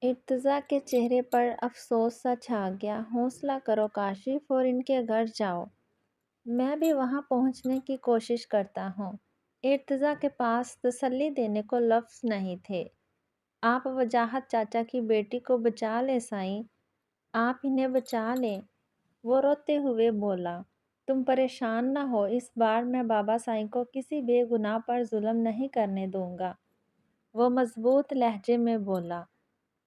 ارتضا کے چہرے پر افسوس سا چھا گیا۔ حوصلہ کرو کاشف اور ان کے گھر جاؤ، میں بھی وہاں پہنچنے کی کوشش کرتا ہوں۔ ارتضا کے پاس تسلی دینے کو لفظ نہیں تھے۔ آپ وجاہت چاچا کی بیٹی کو بچا لیں سائیں، آپ انہیں بچا لیں۔ وہ روتے ہوئے بولا، تم پریشان نہ ہو، اس بار میں بابا سائیں کو کسی بے گناہ پر ظلم نہیں کرنے دوں گا، وہ مضبوط لہجے میں بولا۔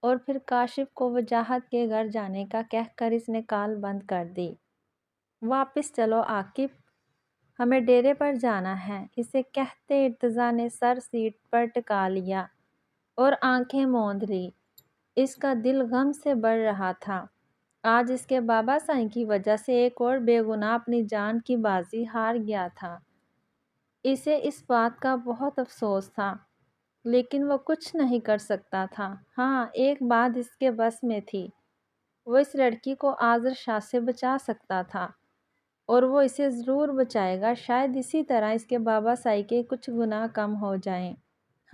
اور پھر کاشف کو وجاہت کے گھر جانے کا کہہ کر اس نے کال بند کر دی۔ واپس چلو عاقب، ہمیں ڈیرے پر جانا ہے۔ اسے کہتے ارتضا نے سر سیٹ پر ٹکا لیا اور آنکھیں موند لی۔ اس کا دل غم سے بھر رہا تھا۔ آج اس کے بابا سائیں کی وجہ سے ایک اور بے گناہ اپنی جان کی بازی ہار گیا تھا۔ اسے اس بات کا بہت افسوس تھا، لیکن وہ کچھ نہیں کر سکتا تھا۔ ہاں، ایک بات اس کے بس میں تھی، وہ اس لڑکی کو آذر شاہ سے بچا سکتا تھا، اور وہ اسے ضرور بچائے گا۔ شاید اسی طرح اس کے بابا سائی کے کچھ گناہ کم ہو جائیں۔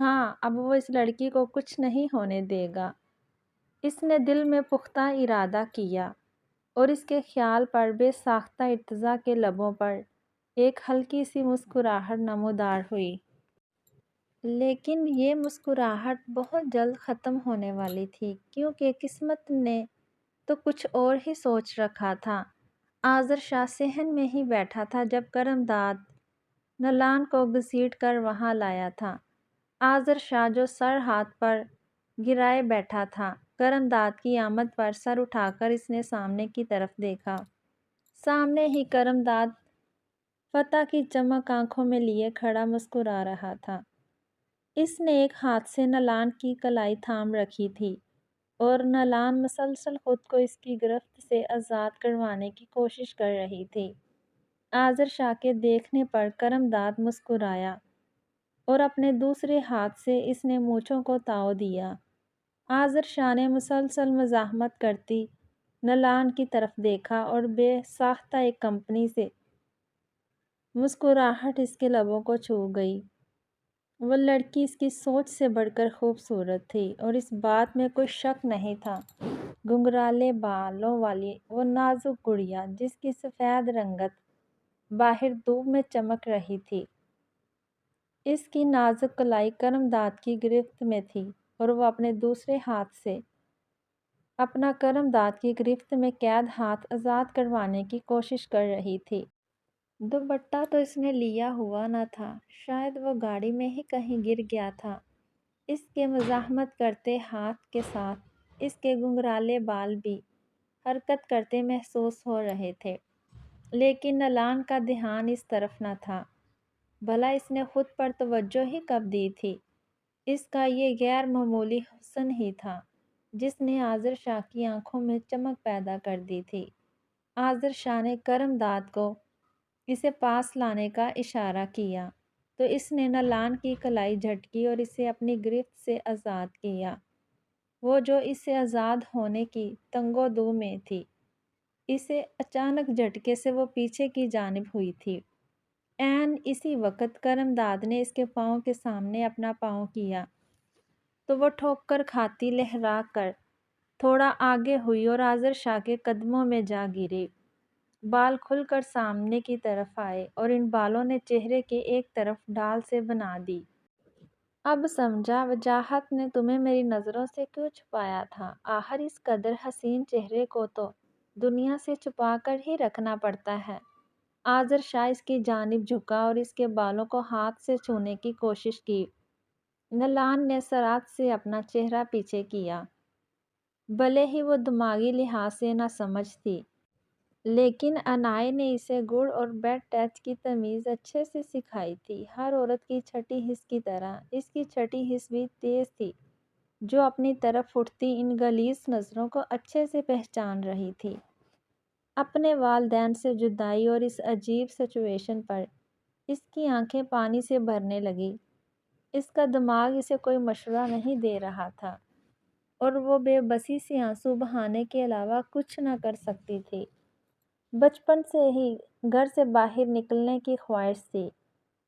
ہاں، اب وہ اس لڑکی کو کچھ نہیں ہونے دے گا۔ اس نے دل میں پختہ ارادہ کیا، اور اس کے خیال پر بے ساختہ ارتضا کے لبوں پر ایک ہلکی سی مسکراہٹ نمودار ہوئی۔ لیکن یہ مسکراہٹ بہت جلد ختم ہونے والی تھی، کیونکہ قسمت نے تو کچھ اور ہی سوچ رکھا تھا۔ آذر شاہ صحن میں ہی بیٹھا تھا جب کرم داد نلان کو گھسیٹ کر وہاں لایا تھا۔ آذر شاہ جو سر ہاتھ پر گرائے بیٹھا تھا، کرم داد کی آمد پر سر اٹھا کر اس نے سامنے کی طرف دیکھا۔ سامنے ہی کرم داد فتح کی چمک آنکھوں میں لیے کھڑا مسکرا رہا تھا۔ اس نے ایک ہاتھ سے نلان کی کلائی تھام رکھی تھی، اور نلان مسلسل خود کو اس کی گرفت سے آزاد کروانے کی کوشش کر رہی تھی۔ آذر شاہ کے دیکھنے پر کرم داد مسکرایا، اور اپنے دوسرے ہاتھ سے اس نے مونچھوں کو تاؤ دیا۔ آذر شاہ نے مسلسل مزاحمت کرتی نلان کی طرف دیکھا، اور بے ساختہ ایک کمپنی سے مسکراہٹ اس کے لبوں کو چھو گئی۔ وہ لڑکی اس کی سوچ سے بڑھ کر خوبصورت تھی، اور اس بات میں کوئی شک نہیں تھا۔ گھنگرالے بالوں والی وہ نازک گڑیا، جس کی سفید رنگت باہر دھوپ میں چمک رہی تھی، اس کی نازک کلائی کرم داد کی گرفت میں تھی، اور وہ اپنے دوسرے ہاتھ سے اپنا کرم داد کی گرفت میں قید ہاتھ آزاد کروانے کی کوشش کر رہی تھی۔ دوپٹہ تو اس نے لیا ہوا نہ تھا، شاید وہ گاڑی میں ہی کہیں گر گیا تھا۔ اس کے مزاحمت کرتے ہاتھ کے ساتھ اس کے گھنگرالے بال بھی حرکت کرتے محسوس ہو رہے تھے، لیکن نلان کا دھیان اس طرف نہ تھا۔ بھلا اس نے خود پر توجہ ہی کب دی تھی؟ اس کا یہ غیر معمولی حسن ہی تھا جس نے آذر شاہ کی آنکھوں میں چمک پیدا کر دی تھی۔ آذر شاہ نے کرم داد کو اسے پاس لانے کا اشارہ کیا، تو اس نے نلان کی کلائی جھٹکی اور اسے اپنی گرفت سے آزاد کیا۔ وہ جو اس سے آزاد ہونے کی تنگو دو میں تھی، اسے اچانک جھٹکے سے وہ پیچھے کی جانب ہوئی تھی۔ عین اسی وقت کرم داد نے اس کے پاؤں کے سامنے اپنا پاؤں کیا، تو وہ ٹھوکر کھاتی لہرا کر تھوڑا آگے ہوئی اور آذر شاہ کے قدموں میں جا گری۔ بال کھل کر سامنے کی طرف آئے، اور ان بالوں نے چہرے کے ایک طرف ڈھال سے بنا دی۔ اب سمجھا وجاہت نے تمہیں میری نظروں سے کیوں چھپایا تھا۔ آخر اس قدر حسین چہرے کو تو دنیا سے چھپا کر ہی رکھنا پڑتا ہے۔ آذر شاہ اس کی جانب جھکا اور اس کے بالوں کو ہاتھ سے چھونے کی کوشش کی۔ نلان نے سرعت سے اپنا چہرہ پیچھے کیا۔ بھلے ہی وہ دماغی لحاظ سے نہ سمجھ تھی، لیکن انائے نے اسے گڑ اور بیڈ ٹچ کی تمیز اچھے سے سکھائی تھی۔ ہر عورت کی چھٹی حس کی طرح اس کی چھٹی حس بھی تیز تھی، جو اپنی طرف اٹھتی ان غلیظ نظروں کو اچھے سے پہچان رہی تھی۔ اپنے والدین سے جدائی اور اس عجیب سچویشن پر اس کی آنکھیں پانی سے بھرنے لگی۔ اس کا دماغ اسے کوئی مشورہ نہیں دے رہا تھا، اور وہ بے بسی سے آنسو بہانے کے علاوہ کچھ نہ کر سکتی تھی۔ بچپن سے ہی گھر سے باہر نکلنے کی خواہش تھی،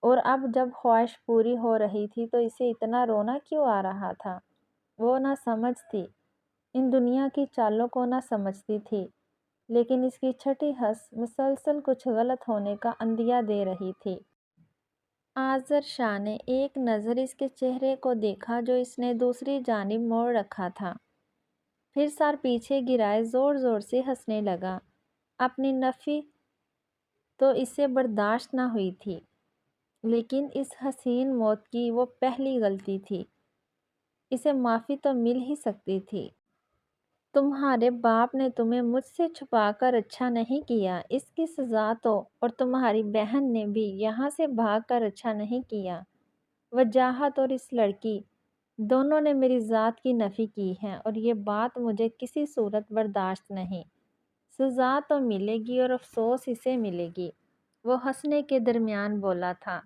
اور اب جب خواہش پوری ہو رہی تھی تو اسے اتنا رونا کیوں آ رہا تھا، وہ نہ سمجھ تھی۔ ان دنیا کی چالوں کو نہ سمجھتی تھی، لیکن اس کی چھٹی ہنس مسلسل کچھ غلط ہونے کا اندیہ دے رہی تھی۔ آذر شاہ نے ایک نظر اس کے چہرے کو دیکھا جو اس نے دوسری جانب موڑ رکھا تھا، پھر سر پیچھے گرائے زور زور سے ہنسنے لگا۔ اپنی نفی تو اسے برداشت نہ ہوئی تھی، لیکن اس حسین موت کی وہ پہلی غلطی تھی، اسے معافی تو مل ہی سکتی تھی۔ تمہارے باپ نے تمہیں مجھ سے چھپا کر اچھا نہیں کیا، اس کی سزا تو، اور تمہاری بہن نے بھی یہاں سے بھاگ کر اچھا نہیں کیا۔ وجاہت اور اس لڑکی دونوں نے میری ذات کی نفی کی ہے، اور یہ بات مجھے کسی صورت برداشت نہیں۔ سزا تو ملے گی اور افسوس اسے ملے گی، وہ ہنسنے کے درمیان بولا تھا،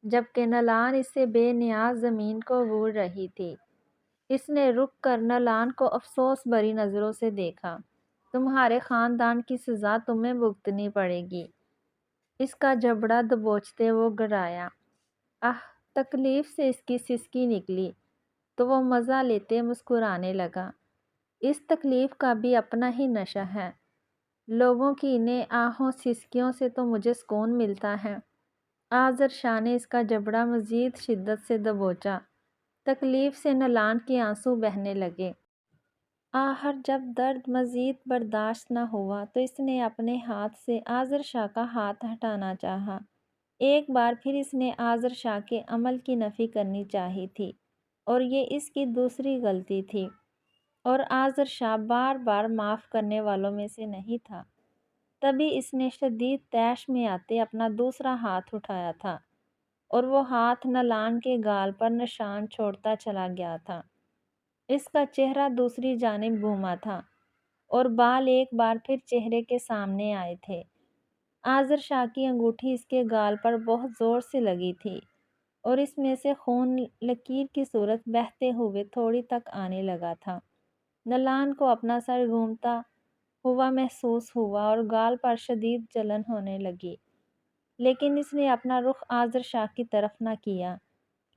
جبکہ نلان اس سے بے نیاز زمین کو گھور رہی تھی۔ اس نے رک کر نلان کو افسوس بھری نظروں سے دیکھا۔ تمہارے خاندان کی سزا تمہیں بھگتنی پڑے گی، اس کا جبڑا دبوچتے وہ گڑایا۔ تکلیف سے اس کی سسکی نکلی تو وہ مزہ لیتے مسکرانے لگا۔ اس تکلیف کا بھی اپنا ہی نشہ ہے، لوگوں کی انہیں آہوں سسکیوں سے تو مجھے سکون ملتا ہے۔ آذر شاہ نے اس کا جبڑا مزید شدت سے دبوچا، تکلیف سے نلان کے آنسو بہنے لگے۔ آخر جب درد مزید برداشت نہ ہوا تو اس نے اپنے ہاتھ سے آذر شاہ کا ہاتھ ہٹانا چاہا۔ ایک بار پھر اس نے آذر شاہ کے عمل کی نفی کرنی چاہی تھی، اور یہ اس کی دوسری غلطی تھی، اور آذر شاہ بار بار معاف کرنے والوں میں سے نہیں تھا۔ تبھی اس نے شدید طیش میں آتے اپنا دوسرا ہاتھ اٹھایا تھا، اور وہ ہاتھ نلان کے گال پر نشان چھوڑتا چلا گیا تھا۔ اس کا چہرہ دوسری جانب گھوما تھا، اور بال ایک بار پھر چہرے کے سامنے آئے تھے۔ آذر شاہ کی انگوٹھی اس کے گال پر بہت زور سے لگی تھی، اور اس میں سے خون لکیر کی صورت بہتے ہوئے تھوڑی تک آنے لگا تھا۔ نلان کو اپنا سر گھومتا ہوا محسوس ہوا اور گال پر شدید جلن ہونے لگی، لیکن اس نے اپنا رخ آذر شاہ کی طرف نہ کیا۔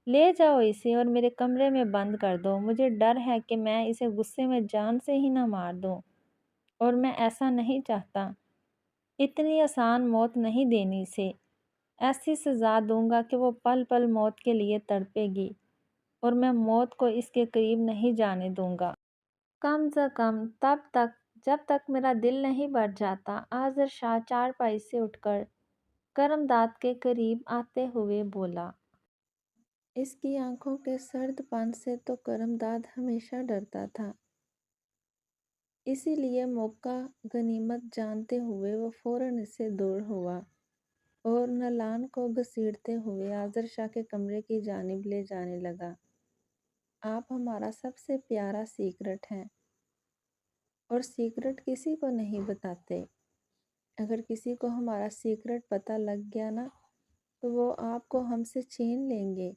لے جاؤ اسے اور میرے کمرے میں بند کر دو، مجھے ڈر ہے کہ میں اسے غصے میں جان سے ہی نہ مار دوں، اور میں ایسا نہیں چاہتا۔ اتنی آسان موت نہیں دینی اسے، ایسی سزا دوں گا کہ وہ پل پل موت کے لیے تڑپے گی، اور میں موت کو اس کے قریب نہیں جانے دوں گا۔ کم از کم تب تک جب تک میرا دل نہیں بھر جاتا۔ آذر شاہ چارپائی سے اٹھ کر کرم داد کے قریب آتے ہوئے بولا۔ اس کی آنکھوں کے سرد پن سے تو کرم داد ہمیشہ ڈرتا تھا، اسی لیے موقع غنیمت جانتے ہوئے وہ فوراً اس سے دور ہوا، اور نلان کو گھسیٹتے ہوئے آذر شاہ کے کمرے کی جانب لے جانے لگا۔ آپ ہمارا سب سے پیارا سیکرٹ ہیں، اور سیکرٹ کسی کو نہیں بتاتے۔ اگر کسی کو ہمارا سیکرٹ پتہ لگ گیا نا تو وہ آپ کو ہم سے چھین لیں گے۔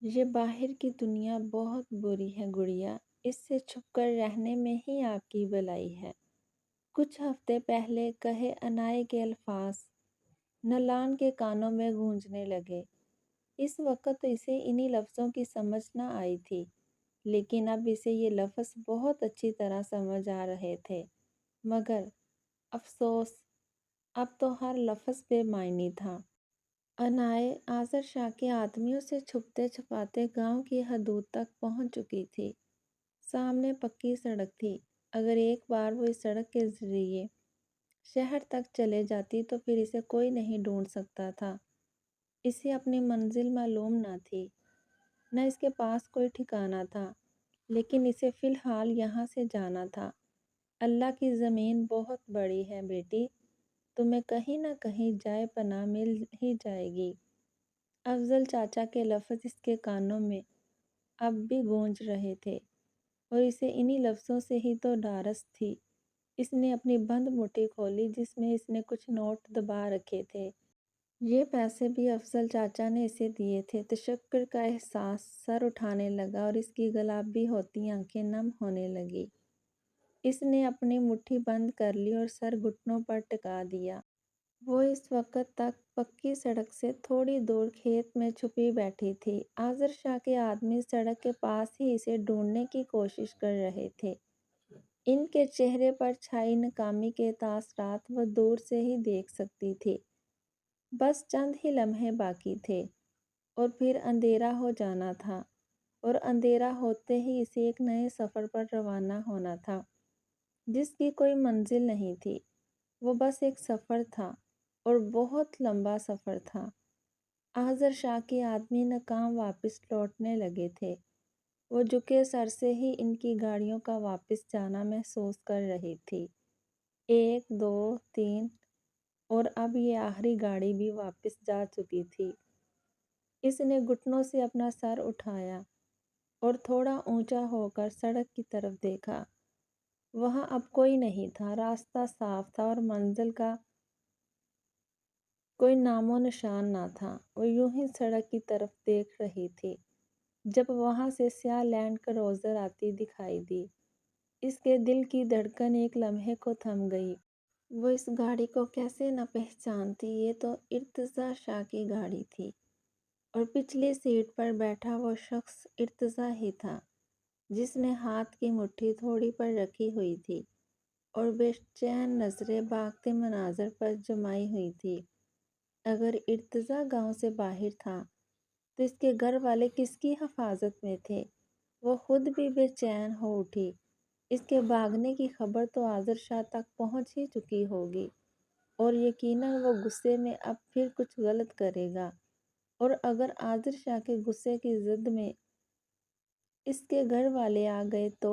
یہ باہر کی دنیا بہت بری ہے گڑیا، اس سے چھپ کر رہنے میں ہی آپ کی بھلائی ہے۔ کچھ ہفتے پہلے کہے انائے کے الفاظ نلان کے کانوں میں گونجنے لگے۔ اس وقت اسے انہی لفظوں کی سمجھ نہ آئی تھی، لیکن اب اسے یہ لفظ بہت اچھی طرح سمجھ آ رہے تھے، مگر افسوس اب تو ہر لفظ بے معنی تھا۔ انائے آذر شاہ کے آدمیوں سے چھپتے چھپاتے گاؤں کی حدود تک پہنچ چکی تھی۔ سامنے پکی سڑک تھی، اگر ایک بار وہ اس سڑک کے ذریعے شہر تک چلے جاتی تو پھر اسے کوئی نہیں ڈھونڈ سکتا تھا۔ اسے اپنی منزل معلوم نہ تھی، نہ اس کے پاس کوئی ٹھکانہ تھا، لیکن اسے فی الحال یہاں سے جانا تھا۔ اللہ کی زمین بہت بڑی ہے بیٹی، تمہیں کہیں نہ کہیں جائے پناہ مل ہی جائے گی۔ افضل چاچا کے لفظ اس کے کانوں میں اب بھی گونج رہے تھے، اور اسے انہی لفظوں سے ہی تو ڈھارس تھی۔ اس نے اپنی بند مٹھی کھولی جس میں اس نے کچھ نوٹ دبا رکھے تھے۔ یہ پیسے بھی افضل چاچا نے اسے دیے تھے۔ تشکر کا احساس سر اٹھانے لگا اور اس کی گلابی ہوتی آنکھیں نم ہونے لگی۔ اس نے اپنی مٹھی بند کر لی اور سر گھٹنوں پر ٹکا دیا۔ وہ اس وقت تک پکی سڑک سے تھوڑی دور کھیت میں چھپی بیٹھی تھی۔ آذر شاہ کے آدمی سڑک کے پاس ہی اسے ڈھونڈنے کی کوشش کر رہے تھے۔ ان کے چہرے پر چھائی ناکامی کے تاثرات وہ دور سے ہی دیکھ سکتی تھی۔ بس چند ہی لمحے باقی تھے اور پھر اندھیرا ہو جانا تھا، اور اندھیرا ہوتے ہی اسے ایک نئے سفر پر روانہ ہونا تھا جس کی کوئی منزل نہیں تھی۔ وہ بس ایک سفر تھا، اور بہت لمبا سفر تھا۔ آذر شاہ کے آدمی ناکام واپس لوٹنے لگے تھے۔ وہ جھکے سر سے ہی ان کی گاڑیوں کا واپس جانا محسوس کر رہی تھی۔ 1 2 3، اور اب یہ آخری گاڑی بھی واپس جا چکی تھی۔ اس نے گھٹنوں سے اپنا سر اٹھایا اور تھوڑا اونچا ہو کر سڑک کی طرف دیکھا۔ وہاں اب کوئی نہیں تھا، راستہ صاف تھا اور منزل کا کوئی نام و نشان نہ تھا۔ وہ یوں ہی سڑک کی طرف دیکھ رہی تھی جب وہاں سے سیاہ لینڈ کروزر آتی دکھائی دی۔ اس کے دل کی دھڑکن ایک لمحے کو تھم گئی۔ وہ اس گاڑی کو کیسے نہ پہچانتی؟ یہ تو ارتضیٰ شاہ کی گاڑی تھی، اور پچھلی سیٹ پر بیٹھا وہ شخص ارتضیٰ ہی تھا جس نے ہاتھ کی مٹھی تھوڑی پر رکھی ہوئی تھی اور بے چین نظریں بھاگتے مناظر پر جمائی ہوئی تھی۔ اگر ارتضیٰ گاؤں سے باہر تھا تو اس کے گھر والے کس کی حفاظت میں تھے؟ وہ خود بھی بے چین ہو اٹھی۔ اس کے بھاگنے کی خبر تو آذر شاہ تک پہنچ ہی چکی ہوگی، اور یقیناً وہ غصے میں اب پھر کچھ غلط کرے گا، اور اگر آذر شاہ کے غصے کی زد میں اس کے گھر والے آ گئے تو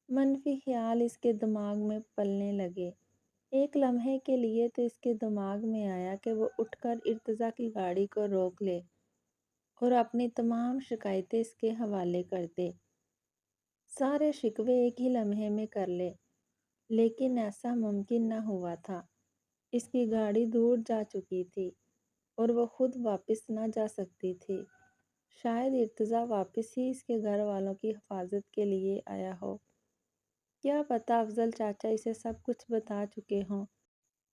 منفی خیال اس کے دماغ میں پلنے لگے۔ ایک لمحے کے لیے تو اس کے دماغ میں آیا کہ وہ اٹھ کر ارتضیٰ کی گاڑی کو روک لے اور اپنی تمام شکایتیں اس کے حوالے کر دے، سارے شکوے ایک ہی لمحے میں کر لے، لیکن ایسا ممکن نہ ہوا تھا۔ اس کی گاڑی دور جا چکی تھی اور وہ خود واپس نہ جا سکتی تھی۔ شاید ارتضیٰ واپس ہی اس کے گھر والوں کی حفاظت کے لیے آیا ہو۔ کیا پتہ افضل چاچا اسے سب کچھ بتا چکے ہوں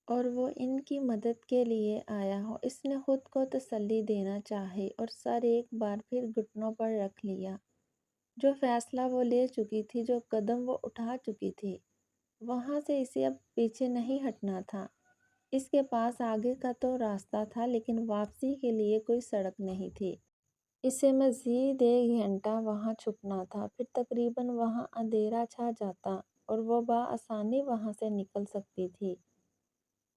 اور وہ ان کی مدد کے لیے آیا ہو۔ اس نے خود کو تسلی دینا چاہی اور سر ایک بار پھر گھٹنوں پر رکھ لیا۔ جو فیصلہ وہ لے چکی تھی، جو قدم وہ اٹھا چکی تھی، وہاں سے اسے اب پیچھے نہیں ہٹنا تھا۔ اس کے پاس آگے کا تو راستہ تھا، لیکن واپسی کے لیے کوئی سڑک نہیں تھی۔ اسے مزید 1 گھنٹہ وہاں چھپنا تھا، پھر تقریباً وہاں اندھیرا چھا جاتا اور وہ بآسانی وہاں سے نکل سکتی تھی۔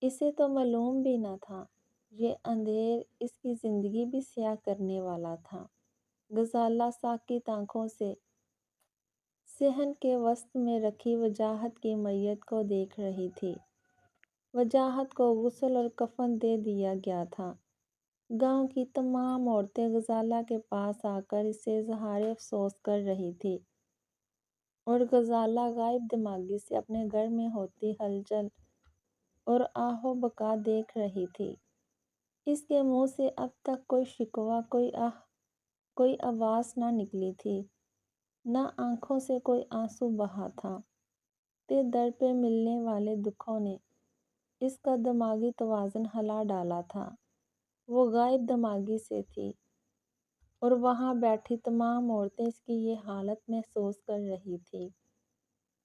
اسے تو معلوم بھی نہ تھا یہ اندھیر اس کی زندگی بھی سیاہ کرنے والا تھا۔ غزالہ ساکت آنکھوں سے صحن کے وسط میں رکھی وجاہت کی میت کو دیکھ رہی تھی۔ وجاہت کو غسل اور کفن دے دیا گیا تھا۔ گاؤں کی تمام عورتیں غزالہ کے پاس آ کر اسے اظہار افسوس کر رہی تھی، اور غزالہ غائب دماغی سے اپنے گھر میں ہوتی ہلچل اور آہ و بکا دیکھ رہی تھی۔ اس کے منہ سے اب تک کوئی شکوہ، کوئی آہ، کوئی آواز نہ نکلی تھی، نہ آنکھوں سے کوئی آنسو بہا تھا۔ در پہ ملنے والے دکھوں نے اس کا دماغی توازن ہلا ڈالا تھا۔ وہ غائب دماغی سے تھی، اور وہاں بیٹھی تمام عورتیں اس کی یہ حالت محسوس کر رہی تھی۔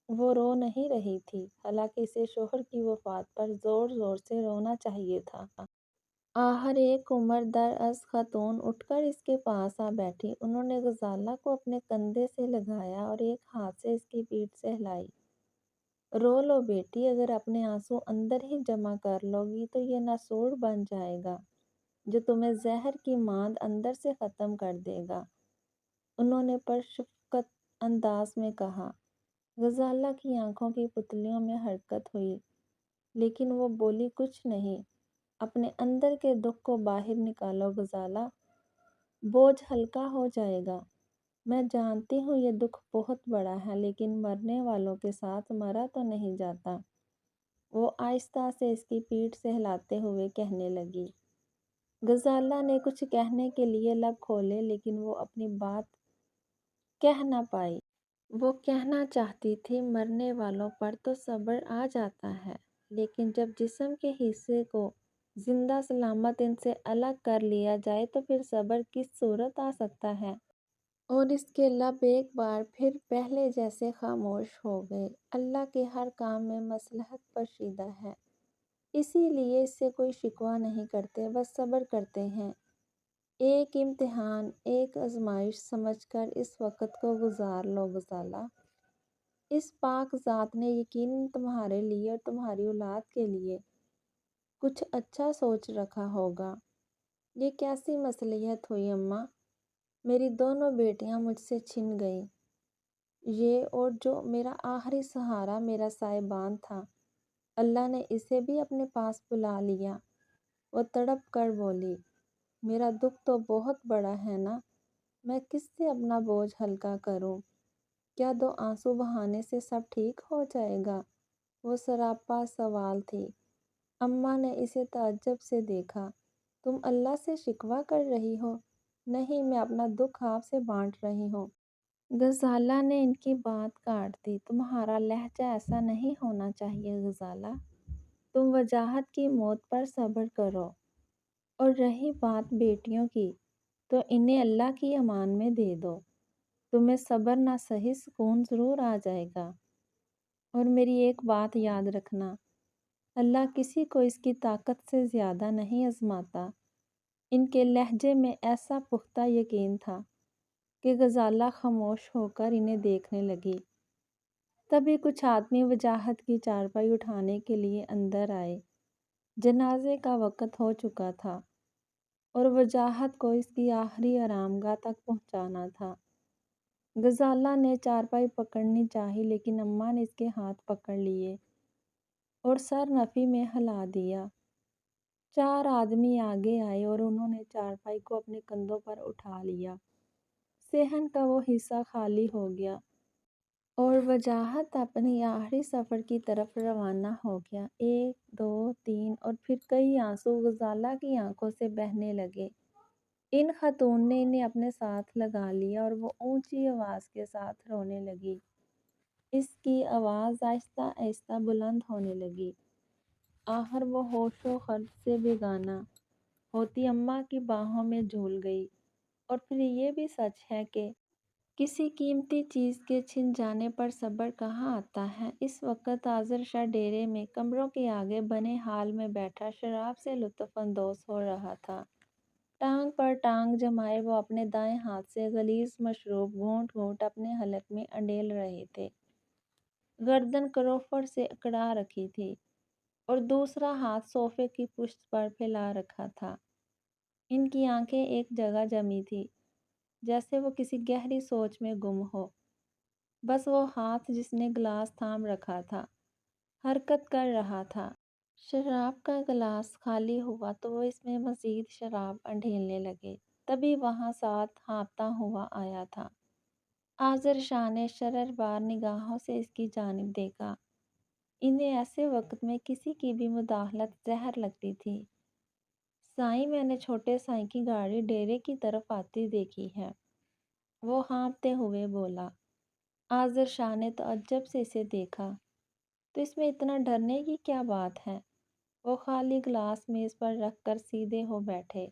وہ رو نہیں رہی تھی، حالانکہ اسے شوہر کی وفات پر زور زور سے رونا چاہیے تھا۔ آخر ایک عمر دراز خاتون اٹھ کر اس کے پاس آ بیٹھی۔ انہوں نے غزالہ کو اپنے کندھے سے لگایا اور ایک ہاتھ سے اس کی پیٹھ سے ہلائی۔ رو لو بیٹی، اگر اپنے آنسو اندر ہی جمع کر لو گی تو یہ ناسور بن جائے گا جو تمہیں زہر کی ماند اندر سے ختم کر دے گا، انہوں نے پرشفقت انداز میں کہا۔ غزالہ کی آنکھوں کی پتلیوں میں حرکت ہوئی، لیکن وہ بولی کچھ نہیں۔ اپنے اندر کے دکھ کو باہر نکالو غزالہ، بوجھ ہلکا ہو جائے گا۔ میں جانتی ہوں یہ دکھ بہت بڑا ہے، لیکن مرنے والوں کے ساتھ مرا تو نہیں جاتا، وہ آہستہ سے اس کی پیٹھ سے ہلاتے ہوئے کہنے لگی۔ غزالہ نے کچھ کہنے کے لیے لب کھولے، لیکن وہ اپنی بات کہہ نہ پائی۔ وہ کہنا چاہتی تھی، مرنے والوں پر تو صبر آ جاتا ہے، لیکن جب جسم کے حصے کو زندہ سلامت ان سے الگ کر لیا جائے تو پھر صبر کس صورت آ سکتا ہے؟ اور اس کے لب ایک بار پھر پہلے جیسے خاموش ہو گئے۔ اللہ کے ہر کام میں مصلحت پوشیدہ ہے، اسی لیے اس سے کوئی شکوہ نہیں کرتے، بس صبر کرتے ہیں۔ ایک امتحان، ایک آزمائش سمجھ کر اس وقت کو گزار لو غزالہ۔ اس پاک ذات نے یقیناً تمہارے لیے اور تمہاری اولاد کے لیے کچھ اچھا سوچ رکھا ہوگا۔ یہ کیسی مصلحت ہوئی اماں؟ میری دونوں بیٹیاں مجھ سے چھن گئیں۔ یہ اور جو میرا آخری سہارا، میرا سائبان تھا، اللہ نے اسے بھی اپنے پاس بلا لیا۔ وہ تڑپ کر بولی، میرا دکھ تو بہت بڑا ہے نا، میں کس سے اپنا بوجھ ہلکا کروں؟ کیا 2 آنسو بہانے سے سب ٹھیک ہو جائے گا؟ وہ سراپا سوال تھی۔ اماں نے اسے تعجب سے دیکھا۔ تم اللہ سے شکوہ کر رہی ہو؟ نہیں، میں اپنا دکھ آپ سے بانٹ رہی ہوں۔ غزالہ نے ان کی بات کاٹ دی۔ تمہارا لہجہ ایسا نہیں ہونا چاہیے غزالہ۔ تم وجاہت کی موت پر صبر کرو۔ اور رہی بات بیٹیوں کی، تو انہیں اللہ کی امان میں دے دو۔ تمہیں صبر نہ سہی سکون ضرور آ جائے گا۔ اور میری ایک بات یاد رکھنا، اللہ کسی کو اس کی طاقت سے زیادہ نہیں آزماتا۔ ان کے لہجے میں ایسا پختہ یقین تھا کہ غزالہ خاموش ہو کر انہیں دیکھنے لگی۔ تبھی کچھ آدمی وجاہت کی چارپائی اٹھانے کے لیے اندر آئے۔ جنازے کا وقت ہو چکا تھا اور وجاہت کو اس کی آخری آرام گاہ تک پہنچانا تھا۔ غزالہ نے چارپائی پکڑنی چاہی لیکن اماں نے اس کے ہاتھ پکڑ لیے اور سر نفی میں ہلا دیا۔ 4 آدمی آگے آئے اور انہوں نے چارپائی کو اپنے کندھوں پر اٹھا لیا۔ صحن کا وہ حصہ خالی ہو گیا اور وجاہت اپنی آخری سفر کی طرف روانہ ہو گیا۔ 1 2 3 اور پھر کئی آنسو غزالہ کی آنکھوں سے بہنے لگے۔ ان خاتون نے انہیں اپنے ساتھ لگا لیا اور وہ اونچی آواز کے ساتھ رونے لگی۔ اس کی آواز آہستہ آہستہ بلند ہونے لگی۔ آخر وہ ہوش و خرد سے بیگانہ ہوتی اماں کی باہوں میں جھول گئی۔ اور پھر یہ بھی سچ ہے کہ کسی قیمتی چیز کے چھن جانے پر صبر کہاں آتا ہے۔ اس وقت آذر شاہ ڈیرے میں کمروں کے آگے بنے ہال میں بیٹھا شراب سے لطف اندوز ہو رہا تھا۔ ٹانگ پر ٹانگ جمائے وہ اپنے دائیں ہاتھ سے غلیظ مشروب گھونٹ گھونٹ اپنے حلق میں انڈیل رہے تھے۔ گردن کروفڑ سے اکڑا رکھی تھی اور دوسرا ہاتھ صوفے کی پشت پر پھیلا رکھا تھا۔ ان کی آنکھیں ایک جگہ جمی تھی، جیسے وہ کسی گہری سوچ میں گم ہو۔ بس وہ ہاتھ جس نے گلاس تھام رکھا تھا حرکت کر رہا تھا۔ شراب کا گلاس خالی ہوا تو وہ اس میں مزید شراب انڈھیلنے لگے۔ تبھی وہاں ساتھ ہانپتا ہوا آیا تھا۔ آذر شاہ نے شرر بار نگاہوں سے اس کی جانب دیکھا۔ انہیں ایسے وقت میں کسی کی بھی مداخلت زہر لگتی تھی۔ سائیں، میں نے چھوٹے سائیں کی گاڑی ڈیرے کی طرف آتی دیکھی ہے، وہ ہانپتے ہوئے بولا۔ آذر شاہ نے تعجب سے اسے دیکھا۔ تو اس میں اتنا ڈرنے کی کیا بات ہے؟ وہ خالی گلاس میز پر رکھ کر سیدھے ہو بیٹھے۔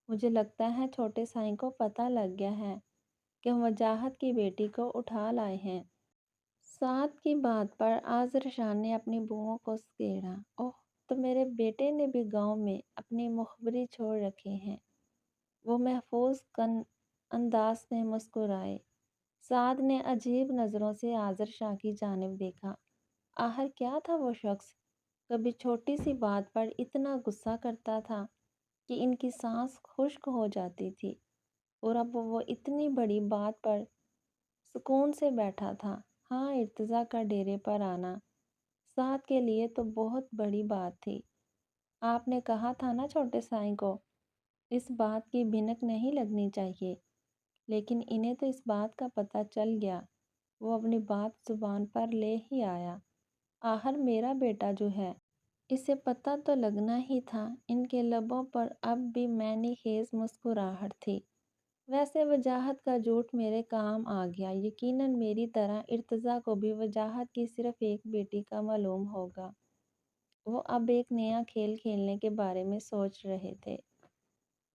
مجھے لگتا ہے چھوٹے سائیں کو پتہ لگ گیا ہے کہ ہم وجاہت کی بیٹی کو اٹھا لائے ہیں۔ ساتھ کی بات پر آذر شاہ نے اپنی بوؤں کو سکیڑا۔ اوہ، تو میرے بیٹے نے بھی گاؤں میں اپنی مخبری چھوڑ رکھی ہیں۔ وہ محفوظ کن انداز میں مسکرائے۔ سعد نے عجیب نظروں سے آذر شاہ کی جانب دیکھا۔ آخر کیا تھا وہ شخص؟ کبھی چھوٹی سی بات پر اتنا غصہ کرتا تھا کہ ان کی سانس خشک ہو جاتی تھی، اور اب وہ اتنی بڑی بات پر سکون سے بیٹھا تھا۔ ہاں، ارتضیٰ کا ڈیرے پر آنا سعد کے لیے تو بہت بڑی بات تھی۔ آپ نے کہا تھا نا چھوٹے سائیں کو اس بات کی بھنک نہیں لگنی چاہیے، لیکن انہیں تو اس بات کا پتہ چل گیا۔ وہ اپنی بات زبان پر لے ہی آیا۔ آخر میرا بیٹا جو ہے، اسے پتہ تو لگنا ہی تھا۔ ان کے لبوں پر اب بھی معنی خیز مسکراہٹ تھی۔ ویسے وجاہت کا جھوٹ میرے کام آ گیا۔ یقیناً میری طرح ارتضیٰ کو بھی وجاہت کی صرف ایک بیٹی کا معلوم ہوگا۔ وہ اب ایک نیا کھیل کھیلنے کے بارے میں سوچ رہے تھے،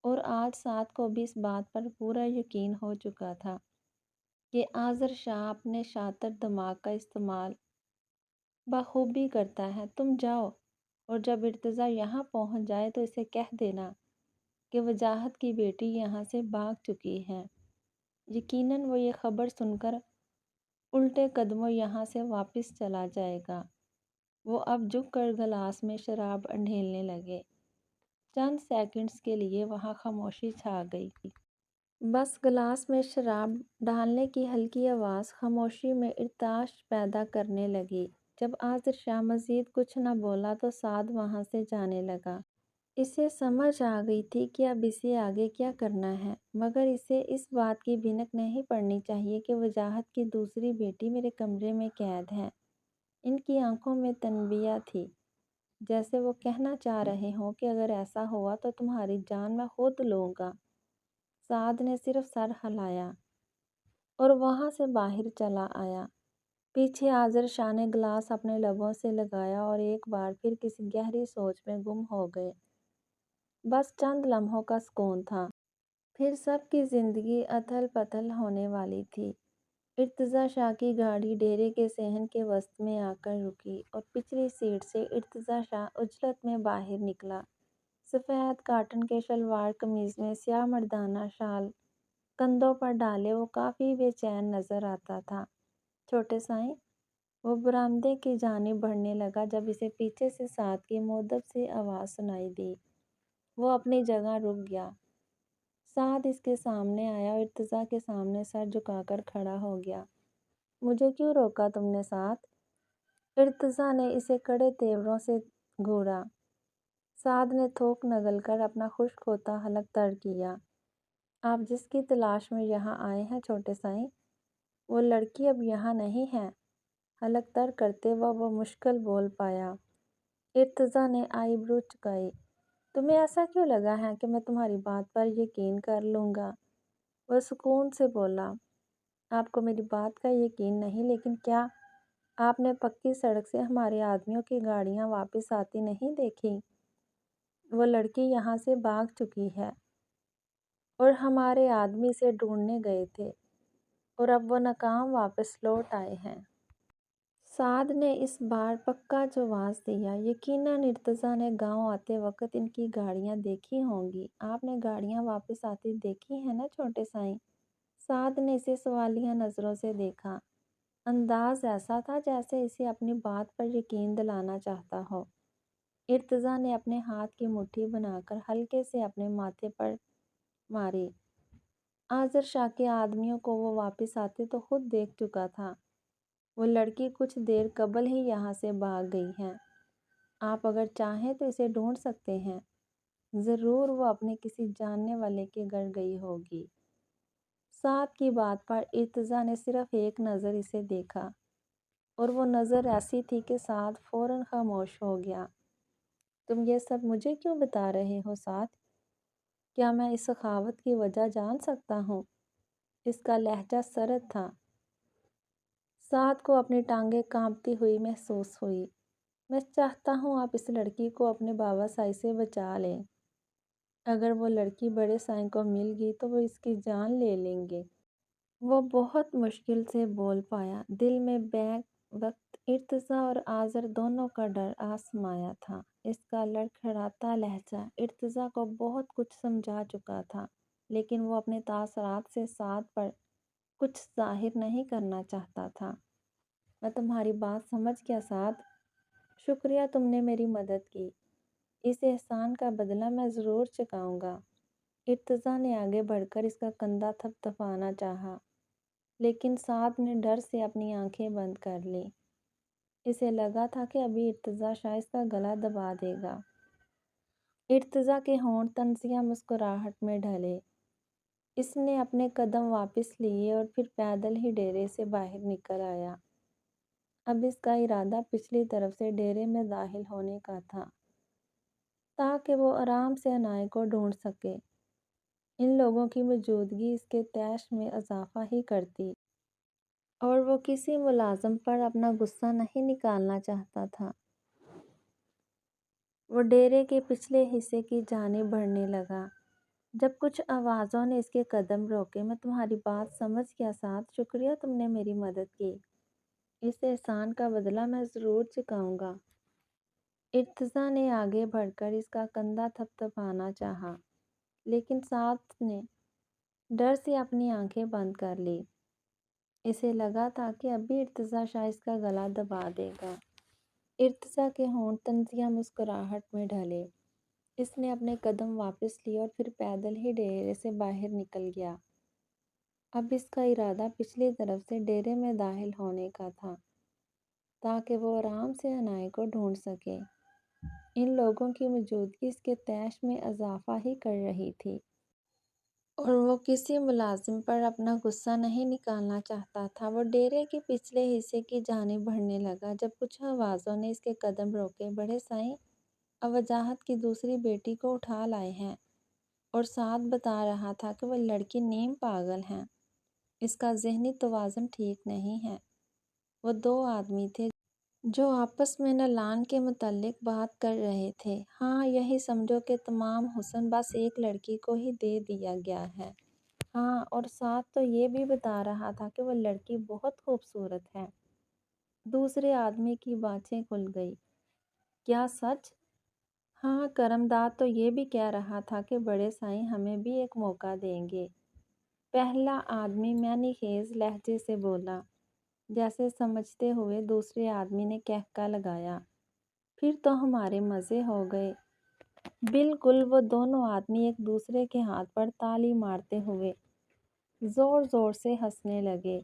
اور آج سعد کو بھی اس بات پر پورا یقین ہو چکا تھا کہ آذر شاہ اپنے شاطر دماغ کا استعمال بخوبی کرتا ہے۔ تم جاؤ، اور جب ارتضیٰ یہاں پہنچ جائے تو اسے کہہ دینا کہ وجاہت کی بیٹی یہاں سے بھاگ چکی ہے۔ یقیناً وہ یہ خبر سن کر الٹے قدموں یہاں سے واپس چلا جائے گا۔ وہ اب جھک کر گلاس میں شراب انڈھیلنے لگے۔ چند سیکنڈز کے لیے وہاں خاموشی چھا گئی۔ بس گلاس میں شراب ڈالنے کی ہلکی آواز خاموشی میں ارتعاش پیدا کرنے لگی۔ جب آذر شاہ مزید کچھ نہ بولا تو سعد وہاں سے جانے لگا۔ اسے سمجھ آ گئی تھی کہ اب اسے آگے کیا کرنا ہے، مگر اسے اس بات کی بھنک نہیں پڑنی چاہیے کہ وجاہت کی دوسری بیٹی میرے کمرے میں قید ہے۔ ان کی آنکھوں میں تنبیہ تھی، جیسے وہ کہنا چاہ رہے ہوں کہ اگر ایسا ہوا تو تمہاری جان میں خود لوں گا۔ سعد نے صرف سر ہلایا اور وہاں سے باہر چلا آیا۔ پیچھے آذر شاہ نے گلاس اپنے لبوں سے لگایا اور ایک بار پھر کسی گہری سوچ میں گم ہو گئے۔ بس چند لمحوں کا سکون تھا، پھر سب کی زندگی اتھل پتھل ہونے والی تھی۔ ارتضیٰ شاہ کی گاڑی ڈیرے کے صحن کے وسط میں آ کر رکی اور پچھلی سیٹ سے ارتضیٰ شاہ عجلت میں باہر نکلا۔ سفید کاٹن کے شلوار قمیض میں سیاہ مردانہ شال کندھوں پر ڈالے وہ کافی بے چین نظر آتا تھا۔ چھوٹے سائیں، وہ برآمدے کی جانب بڑھنے لگا جب اسے پیچھے سے سعد کی مؤدب سی آواز سنائی دی۔ وہ اپنی جگہ رک گیا۔ سعد اس کے سامنے آیا اور ارتضیٰ کے سامنے سر جھکا کر کھڑا ہو گیا۔ مجھے کیوں روکا تم نے سعد؟ ارتضیٰ نے اسے کڑے تیوروں سے گھورا۔ سعد نے تھوک نگل کر اپنا خشک ہوتا حلق تر کیا۔ آپ جس کی تلاش میں یہاں آئے ہیں چھوٹے سائیں، وہ لڑکی اب یہاں نہیں ہے۔ حلق تر کرتے وہ مشکل بول پایا۔ ارتضیٰ نے آئی برو چکائی۔ تمہیں ایسا کیوں لگا ہے کہ میں تمہاری بات پر یقین کر لوں گا؟ وہ سکون سے بولا۔ آپ کو میری بات کا یقین نہیں، لیکن کیا آپ نے پکی سڑک سے ہمارے آدمیوں کی گاڑیاں واپس آتی نہیں دیکھی؟ وہ لڑکی یہاں سے بھاگ چکی ہے اور ہمارے آدمی اسے ڈھونڈنے گئے تھے، اور اب وہ ناکام واپس لوٹ آئے ہیں۔ سعد نے اس بار پکا جواز دیا۔ یقیناً ارتضیٰ نے گاؤں آتے وقت ان کی گاڑیاں دیکھی ہوں گی۔ آپ نے گاڑیاں واپس آتی دیکھی ہیں نا چھوٹے سائیں؟ سعد نے اسے سوالیہ نظروں سے دیکھا۔ انداز ایسا تھا جیسے اسے اپنی بات پر یقین دلانا چاہتا ہو۔ ارتضیٰ نے اپنے ہاتھ کی مٹھی بنا کر ہلکے سے اپنے ماتھے پر ماری۔ آذر شاہ کے آدمیوں کو وہ واپس آتے تو خود دیکھ چکا تھا۔ وہ لڑکی کچھ دیر قبل ہی یہاں سے بھاگ گئی ہے۔ آپ اگر چاہیں تو اسے ڈھونڈ سکتے ہیں۔ ضرور وہ اپنے کسی جاننے والے کے گھر گئی ہوگی۔ سعد کی بات پر ارتضیٰ نے صرف ایک نظر اسے دیکھا، اور وہ نظر ایسی تھی کہ سعد فوراً خاموش ہو گیا۔ تم یہ سب مجھے کیوں بتا رہے ہو سعد؟ کیا میں اس سخاوت کی وجہ جان سکتا ہوں؟ اس کا لہجہ سرد تھا۔ سعد کو اپنی ٹانگیں کانپتی ہوئی محسوس ہوئی۔ میں چاہتا ہوں آپ اس لڑکی کو اپنے بابا سائی سے بچا لیں۔ اگر وہ لڑکی بڑے سائیں کو مل گئی تو وہ اس کی جان لے لیں گے۔ وہ بہت مشکل سے بول پایا۔ دل میں بیک وقت ارتضیٰ اور آذر دونوں کا ڈر آسمایا تھا۔ اس کا لڑکھڑاتا لہجہ ارتضیٰ کو بہت کچھ سمجھا چکا تھا، لیکن وہ اپنے تاثرات سے سعد پر کچھ ظاہر نہیں کرنا چاہتا تھا۔ میں تمہاری بات سمجھ گیا سعد۔ شکریہ، تم نے میری مدد کی۔ اس احسان کا بدلہ میں ضرور چکاؤں گا۔ ارتضیٰ نے آگے بڑھ کر اس کا کندھا تھپ تھپانا چاہا، لیکن سعد نے ڈر سے اپنی آنکھیں بند کر لیں۔ اسے لگا تھا کہ ابھی ارتضیٰ شاہ اس کا گلا دبا دے گا۔ ارتضیٰ کے ہونٹ طنزیہ مسکراہٹ میں ڈھلے۔ اس نے اپنے قدم واپس لیے اور پھر پیدل ہی ڈیرے سے باہر نکل آیا۔ اب اس کا ارادہ پچھلی طرف سے ڈیرے میں داخل ہونے کا تھا، تاکہ وہ آرام سے انائی کو ڈھونڈ سکے۔ ان لوگوں کی موجودگی اس کے طیش میں اضافہ ہی کرتی، اور وہ کسی ملازم پر اپنا غصہ نہیں نکالنا چاہتا تھا۔ وہ ڈیرے کے پچھلے حصے کی جانب بڑھنے لگا۔ جب کچھ آوازوں نے اس کے قدم روکے۔ میں تمہاری بات سمجھ گیا سعد، شکریہ، تم نے میری مدد کی۔ اس احسان کا بدلہ میں ضرور چکاؤں گا۔ ارتضیٰ نے آگے بڑھ کر اس کا کندھا تھپتھپانا چاہا، لیکن سعد نے ڈر سے اپنی آنکھیں بند کر لی۔ اسے لگا تھا کہ اب بھی ارتضیٰ شاید اس کا گلا دبا دے گا۔ ارتضیٰ کے ہونٹ طنزیہ مسکراہٹ میں ڈھلے۔ اس نے اپنے قدم واپس لیے اور پھر پیدل ہی ڈیرے سے باہر نکل گیا۔ اب اس کا ارادہ پچھلی طرف سے ڈیرے میں داخل ہونے کا تھا، تاکہ وہ آرام سے انائی کو ڈھونڈ سکے۔ ان لوگوں کی موجودگی اس کے طیش میں اضافہ ہی کر رہی تھی، اور وہ کسی ملازم پر اپنا غصہ نہیں نکالنا چاہتا تھا۔ وہ ڈیرے کے پچھلے حصے کی جانب بڑھنے لگا۔ جب کچھ آوازوں نے اس کے قدم روکے۔ بڑے سائیں، اب وجاہت کی دوسری بیٹی کو اٹھا لائے ہیں، اور سعد بتا رہا تھا کہ وہ لڑکی نیم پاگل ہے، اس کا ذہنی توازن ٹھیک نہیں ہے۔ وہ دو آدمی تھے جو آپس میں نالان کے متعلق بات کر رہے تھے۔ ہاں، یہی سمجھو کہ تمام حسن بس ایک لڑکی کو ہی دے دیا گیا ہے۔ ہاں، اور ساتھ تو یہ بھی بتا رہا تھا کہ وہ لڑکی بہت خوبصورت ہے۔ دوسرے آدمی کی بانچیں کھل گئی۔ کیا سچ؟ ہاں، کرم داد تو یہ بھی کہہ رہا تھا کہ بڑے سائیں ہمیں بھی ایک موقع دیں گے۔ پہلا آدمی معنی خیز لہجے سے بولا، جیسے سمجھتے ہوئے۔ دوسرے آدمی نے کہکا لگایا، پھر تو ہمارے مزے ہو گئے۔ بالکل۔ وہ دونوں آدمی ایک دوسرے کے ہاتھ پر تالی مارتے ہوئے زور زور سے ہنسنے لگے۔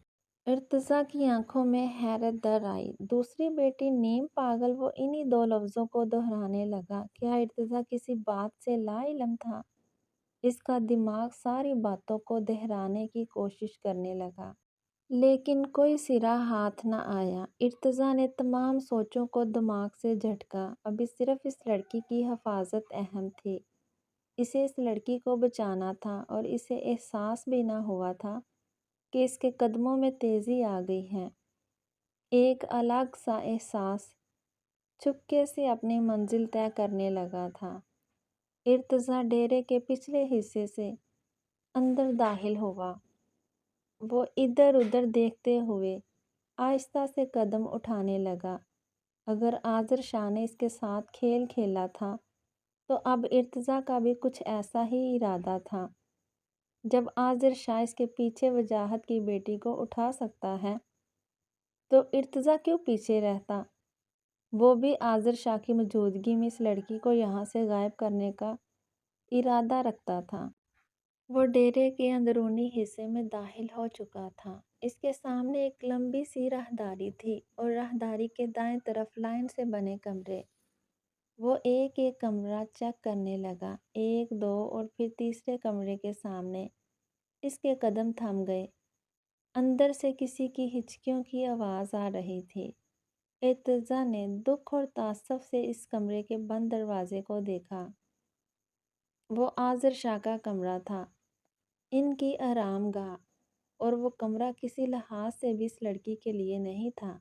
ارتضیٰ کی آنکھوں میں حیرت در آئی۔ دوسری بیٹی نیم پاگل؟ وہ انہی دو لفظوں کو دہرانے لگا۔ کیا ارتضیٰ کسی بات سے لا علم تھا؟ اس کا دماغ ساری باتوں کو دہرانے کی کوشش کرنے لگا، لیکن کوئی سرا ہاتھ نہ آیا۔ ارتضیٰ نے تمام سوچوں کو دماغ سے جھٹکا۔ ابھی صرف اس لڑکی کی حفاظت اہم تھی۔ اسے اس لڑکی کو بچانا تھا، اور اسے احساس بھی نہ ہوا تھا کہ اس کے قدموں میں تیزی آ گئی ہے۔ ایک الگ سا احساس چپکے سے اپنی منزل طے کرنے لگا تھا۔ ارتضیٰ ڈیرے کے پچھلے حصے سے اندر داخل ہوا۔ وہ ادھر ادھر دیکھتے ہوئے آہستہ سے قدم اٹھانے لگا۔ اگر آذر شاہ نے اس کے ساتھ کھیل کھیلا تھا، تو اب ارتضیٰ کا بھی کچھ ایسا ہی ارادہ تھا۔ جب آذر شاہ اس کے پیچھے وجاہت کی بیٹی کو اٹھا سکتا ہے، تو ارتضیٰ کیوں پیچھے رہتا؟ وہ بھی آذر شاہ کی موجودگی میں اس لڑکی کو یہاں سے غائب کرنے کا ارادہ رکھتا تھا۔ وہ ڈیرے کے اندرونی حصے میں داخل ہو چکا تھا۔ اس کے سامنے ایک لمبی سی راہداری تھی، اور راہداری کے دائیں طرف لائن سے بنے کمرے۔ وہ ایک ایک کمرہ چیک کرنے لگا۔ ایک، دو، اور پھر تیسرے کمرے کے سامنے اس کے قدم تھم گئے۔ اندر سے کسی کی ہچکیوں کی آواز آ رہی تھی۔ ارتضیٰ نے دکھ اور تعصب سے اس کمرے کے بند دروازے کو دیکھا۔ وہ آذر شاہ کا کمرہ تھا، ان کی آرام گاہ، اور وہ کمرہ کسی لحاظ سے بھی اس لڑکی کے لیے نہیں تھا۔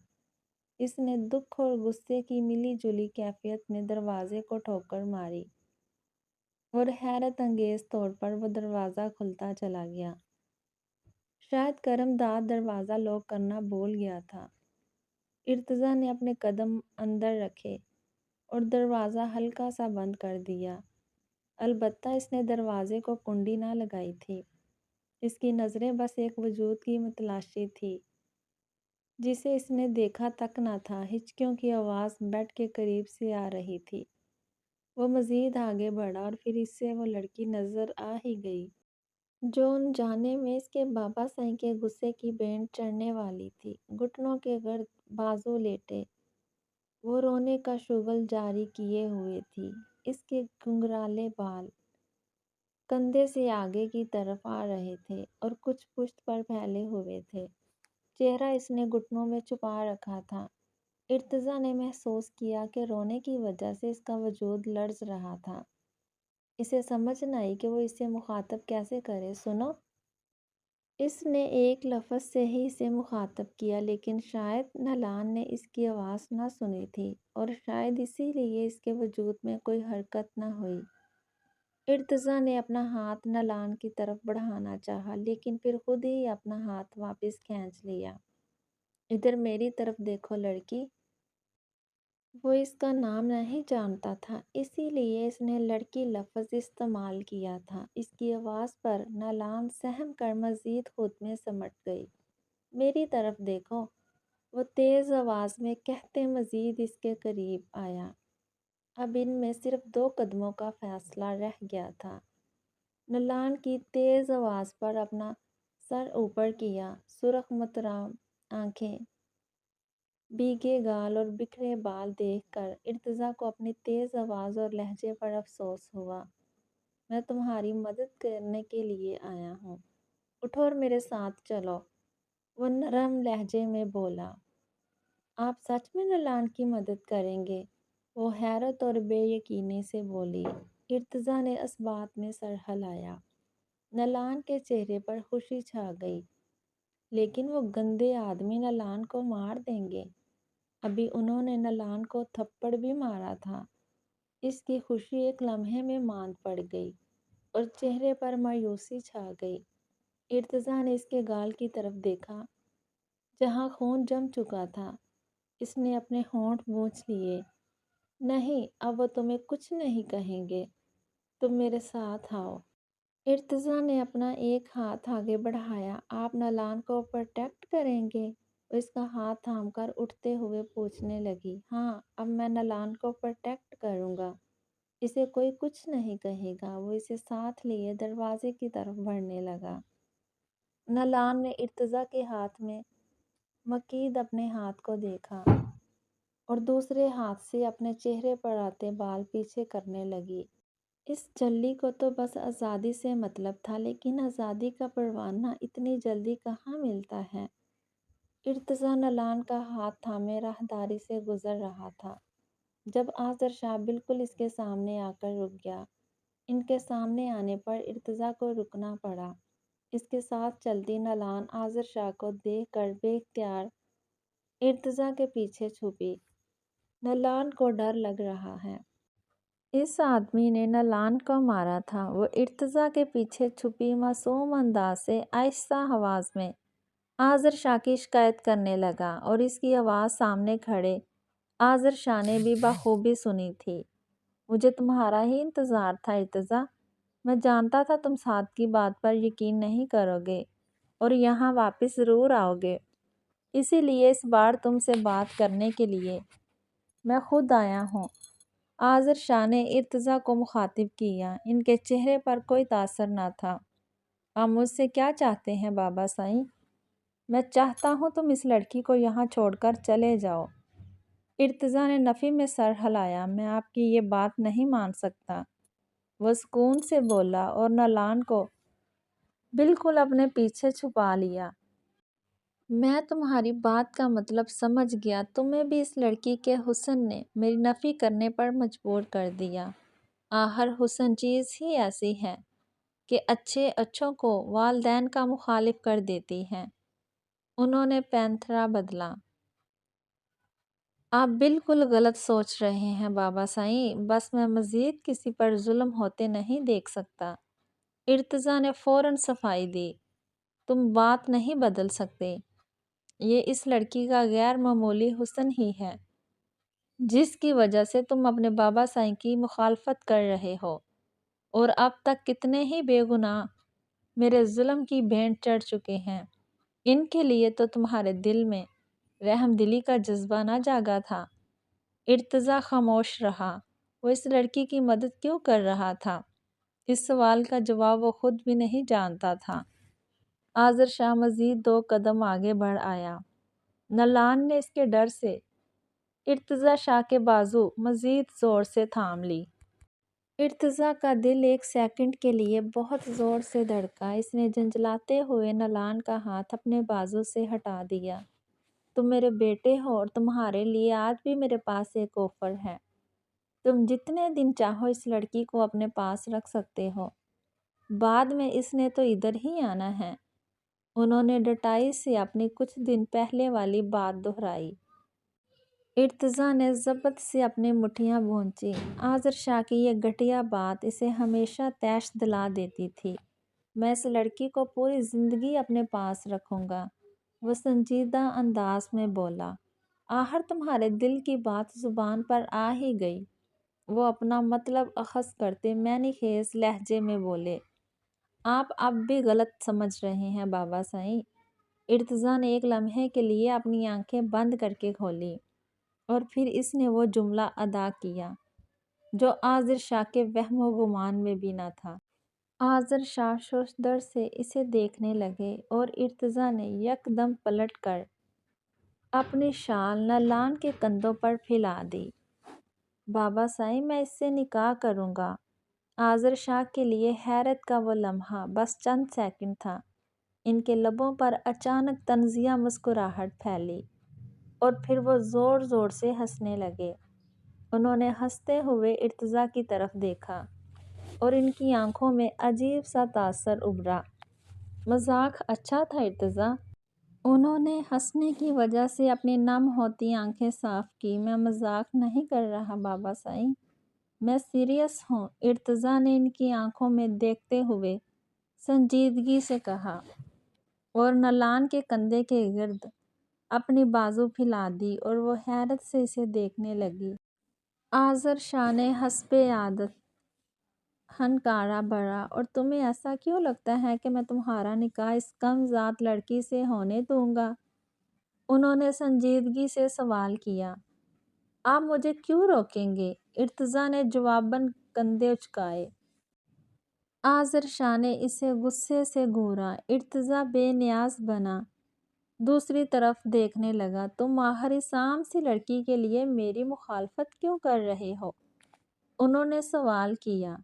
اس نے دکھ اور غصے کی ملی جلی کیفیت میں دروازے کو ٹھوکر ماری، اور حیرت انگیز طور پر وہ دروازہ کھلتا چلا گیا۔ شاید کرم داد دروازہ لاک کرنا بھول گیا تھا۔ ارتضیٰ نے اپنے قدم اندر رکھے اور دروازہ ہلکا سا بند کر دیا۔ البتہ اس نے دروازے کو کنڈی نہ لگائی تھی۔ اس کی نظریں بس ایک وجود کی متلاشی تھی جسے اس نے دیکھا تک نہ تھا۔ ہچکیوں کی آواز بیڈ کے قریب سے آ رہی تھی۔ وہ مزید آگے بڑھا، اور پھر اس سے وہ لڑکی نظر آ ہی گئی جو انجانے میں اس کے بابا سائیں کے غصے کی بینڈ چڑھنے والی تھی۔ گھٹنوں کے گرد بازو لیٹے وہ رونے کا شغل جاری کیے ہوئے تھی۔ اس کے گھنگرالے بال کندھے سے آگے کی طرف آ رہے تھے، اور کچھ پشت پر پھیلے ہوئے تھے۔ چہرہ اس نے گھٹنوں میں چھپا رکھا تھا۔ ارتضیٰ نے محسوس کیا کہ رونے کی وجہ سے اس کا وجود لرز رہا تھا۔ اسے سمجھ نہ آئی کہ وہ اس سے مخاطب کیسے کرے۔ سنو، اس نے ایک لفظ سے ہی اسے مخاطب کیا، لیکن شاید نالان نے اس کی آواز نہ سنی تھی اور شاید اسی لیے اس کے وجود میں کوئی حرکت نہ ہوئی۔ ارتضیٰ نے اپنا ہاتھ نالان کی طرف بڑھانا چاہا، لیکن پھر خود ہی اپنا ہاتھ واپس کھینچ لیا۔ ادھر میری طرف دیکھو لڑکی۔ وہ اس کا نام نہیں جانتا تھا، اسی لیے اس نے لڑکی لفظ استعمال کیا تھا۔ اس کی آواز پر نالان سہم کر مزید خود میں سمٹ گئی۔ میری طرف دیکھو، وہ تیز آواز میں کہتے مزید اس کے قریب آیا۔ اب ان میں صرف 2 قدموں کا فاصلہ رہ گیا تھا۔ نالان کی تیز آواز پر اپنا سر اوپر کیا، سرخ مترام آنکھیں، بھیگے گال اور بکھرے بال دیکھ کر ارتضیٰ کو اپنی تیز آواز اور لہجے پر افسوس ہوا۔ میں تمہاری مدد کرنے کے لیے آیا ہوں، اٹھو اور میرے ساتھ چلو، وہ نرم لہجے میں بولا۔ آپ سچ میں نالان کی مدد کریں گے؟ وہ حیرت اور بے یقینی سے بولی۔ ارتضیٰ نے اس بات میں سر ہلایا۔ نالان کے چہرے پر خوشی چھا گئی۔ لیکن وہ گندے آدمی نالان کو مار دیں گے۔ ابھی انہوں نے نالان کو تھپڑ بھی مارا تھا۔ اس کی خوشی ایک لمحے میں ماند پڑ گئی اور چہرے پر مایوسی چھا گئی۔ ارتضیٰ نے اس کے گال کی طرف دیکھا جہاں خون جم چکا تھا۔ اس نے اپنے ہونٹ بونچھ لیے۔ نہیں، اب وہ تمہیں کچھ نہیں کہیں گے، تم میرے ساتھ آؤ۔ ارتضیٰ نے اپنا ایک ہاتھ آگے بڑھایا۔ آپ نالان کو پروٹیکٹ کریں گے؟ وہ اس کا ہاتھ تھام کر اٹھتے ہوئے پوچھنے لگی۔ ہاں، اب میں نالان کو پروٹیکٹ کروں گا، اسے کوئی کچھ نہیں کہے گا۔ وہ اسے ساتھ لیے دروازے کی طرف بڑھنے لگا۔ نالان نے ارتضیٰ کے ہاتھ میں مقید اپنے ہاتھ کو دیکھا اور دوسرے ہاتھ سے اپنے چہرے پر آتے بال پیچھے کرنے لگی۔ اس جھلی کو تو بس آزادی سے مطلب تھا، لیکن آزادی کا پروانہ اتنی جلدی کہاں ملتا ہے؟ ارتضیٰ نالان کا ہاتھ تھامے راہداری سے گزر رہا تھا جب آذر شاہ بالکل اس کے سامنے آ کر رک گیا۔ ان کے سامنے آنے پر ارتضیٰ کو رکنا پڑا۔ اس کے ساتھ چلتی نالان آذر شاہ کو دیکھ کر بے اختیار ارتضیٰ کے پیچھے چھپی۔ نالان کو ڈر لگ رہا ہے۔ اس آدمی نے نالان کو مارا تھا۔ وہ ارتضیٰ کے پیچھے چھپی معصوم انداز سے آہستہ آواز میں آذر شاہ کی شکایت کرنے لگا اور اس کی آواز سامنے کھڑے آذر شاہ نے بھی بخوبی سنی تھی۔ مجھے تمہارا ہی انتظار تھا ارتضیٰ۔ میں جانتا تھا تم ساتھ کی بات پر یقین نہیں کرو گے اور یہاں واپس ضرور آؤ گے، اسی لیے اس بار تم سے بات کرنے کے لیے میں خود آیا ہوں۔ آذر شاہ نے ارتضیٰ کو مخاطب کیا۔ ان کے چہرے پر کوئی تاثر نہ تھا۔ آپ مجھ سے کیا چاہتے ہیں بابا سائیں؟ میں چاہتا ہوں تم اس لڑکی کو یہاں چھوڑ کر چلے جاؤ۔ ارتضیٰ نے نفی میں سر ہلایا۔ میں آپ کی یہ بات نہیں مان سکتا، وہ سکون سے بولا اور نالان کو بالکل اپنے پیچھے چھپا لیا۔ میں تمہاری بات کا مطلب سمجھ گیا، تمہیں بھی اس لڑکی کے حسن نے میری نفی کرنے پر مجبور کر دیا۔ آخر حسن چیز ہی ایسی ہے کہ اچھوں کو والدین کا مخالف کر دیتی ہے۔ انہوں نے پینترا بدلا۔ آپ بالکل غلط سوچ رہے ہیں بابا سائیں، بس میں مزید کسی پر ظلم ہوتے نہیں دیکھ سکتا۔ ارتضیٰ نے فوراً صفائی دی۔ تم بات نہیں بدل سکتے۔ یہ اس لڑکی کا غیر معمولی حسن ہی ہے جس کی وجہ سے تم اپنے بابا سائیں کی مخالفت کر رہے ہو، اور اب تک کتنے ہی بے گناہ میرے ظلم کی بھینٹ چڑھ چکے ہیں۔ ان کے لیے تو تمہارے دل میں رحم دلی کا جذبہ نہ جاگا تھا۔ ارتضیٰ خاموش رہا۔ وہ اس لڑکی کی مدد کیوں کر رہا تھا؟ اس سوال کا جواب وہ خود بھی نہیں جانتا تھا۔ آذر شاہ مزید 2 قدم آگے بڑھ آیا۔ نالان نے اس کے ڈر سے ارتضیٰ شاہ کے بازو مزید زور سے تھام لی۔ ارتضیٰ کا دل ایک سیکنڈ کے لیے بہت زور سے دھڑکا۔ اس نے جھنجھلاتے ہوئے نالان کا ہاتھ اپنے بازو سے ہٹا دیا۔ تم میرے بیٹے ہو اور تمہارے لیے آج بھی میرے پاس ایک آفر ہے۔ تم جتنے دن چاہو اس لڑکی کو اپنے پاس رکھ سکتے ہو، بعد میں اس نے تو ادھر ہی آنا ہے۔ انہوں نے ڈٹائی سے اپنی کچھ دن پہلے والی بات دہرائی۔ ارتضیٰ نے ضبط سے اپنی مٹھیاں بھونچی۔ آذر شاہ کی یہ گھٹیا بات اسے ہمیشہ طیش دلا دیتی تھی۔ میں اس لڑکی کو پوری زندگی اپنے پاس رکھوں گا، وہ سنجیدہ انداز میں بولا۔ آخر تمہارے دل کی بات زبان پر آ ہی گئی۔ وہ اپنا مطلب اخذ کرتے معنی خیز لہجے میں بولے۔ آپ اب بھی غلط سمجھ رہے ہیں بابا سائیں۔ ارتضیٰ نے ایک لمحے کے لیے اپنی آنکھیں بند کر کے کھولی اور پھر اس نے وہ جملہ ادا کیا جو آذر شاہ کے وہم و گمان میں بھی نہ تھا۔ آذر شاہ شوشدر سے اسے دیکھنے لگے اور ارتضیٰ نے یکدم پلٹ کر اپنی شال نالان کے کندھوں پر پھیلا دی۔ بابا سائیں، میں اس سے نکاح کروں گا۔ آذر شاہ کے لیے حیرت کا وہ لمحہ بس چند سیکنڈ تھا۔ ان کے لبوں پر اچانک طنزیہ مسکراہٹ پھیلی اور پھر وہ زور زور سے ہنسنے لگے۔ انہوں نے ہنستے ہوئے ارتضیٰ کی طرف دیکھا اور ان کی آنکھوں میں عجیب سا تاثر ابھرا۔ مذاق اچھا تھا ارتضیٰ؟ انہوں نے ہنسنے کی وجہ سے اپنی نم ہوتی آنکھیں صاف کی۔ میں مذاق نہیں کر رہا بابا سائیں، میں سیریس ہوں، ارتضیٰ نے ان کی آنکھوں میں دیکھتے ہوئے سنجیدگی سے کہا اور نالان کے کندھے کے گرد اپنی بازو پھیلا دی اور وہ حیرت سے اسے دیکھنے لگی۔ آذر شاہ نے حسب عادت ہنکارا بھرا، اور تمہیں ایسا کیوں لگتا ہے کہ میں تمہارا نکاح اس کم ذات لڑکی سے ہونے دوں گا؟ انہوں نے سنجیدگی سے سوال کیا۔ آپ مجھے کیوں روکیں گے؟ ارتضیٰ نے جواباً کندھے اچکائے۔ آذر شاہ نے اسے غصے سے گھورا۔ ارتضیٰ بے نیاز بنا دوسری طرف دیکھنے لگا۔ تم آخر اس عام سی لڑکی کے لیے میری مخالفت کیوں کر رہے ہو؟ انہوں نے سوال کیا۔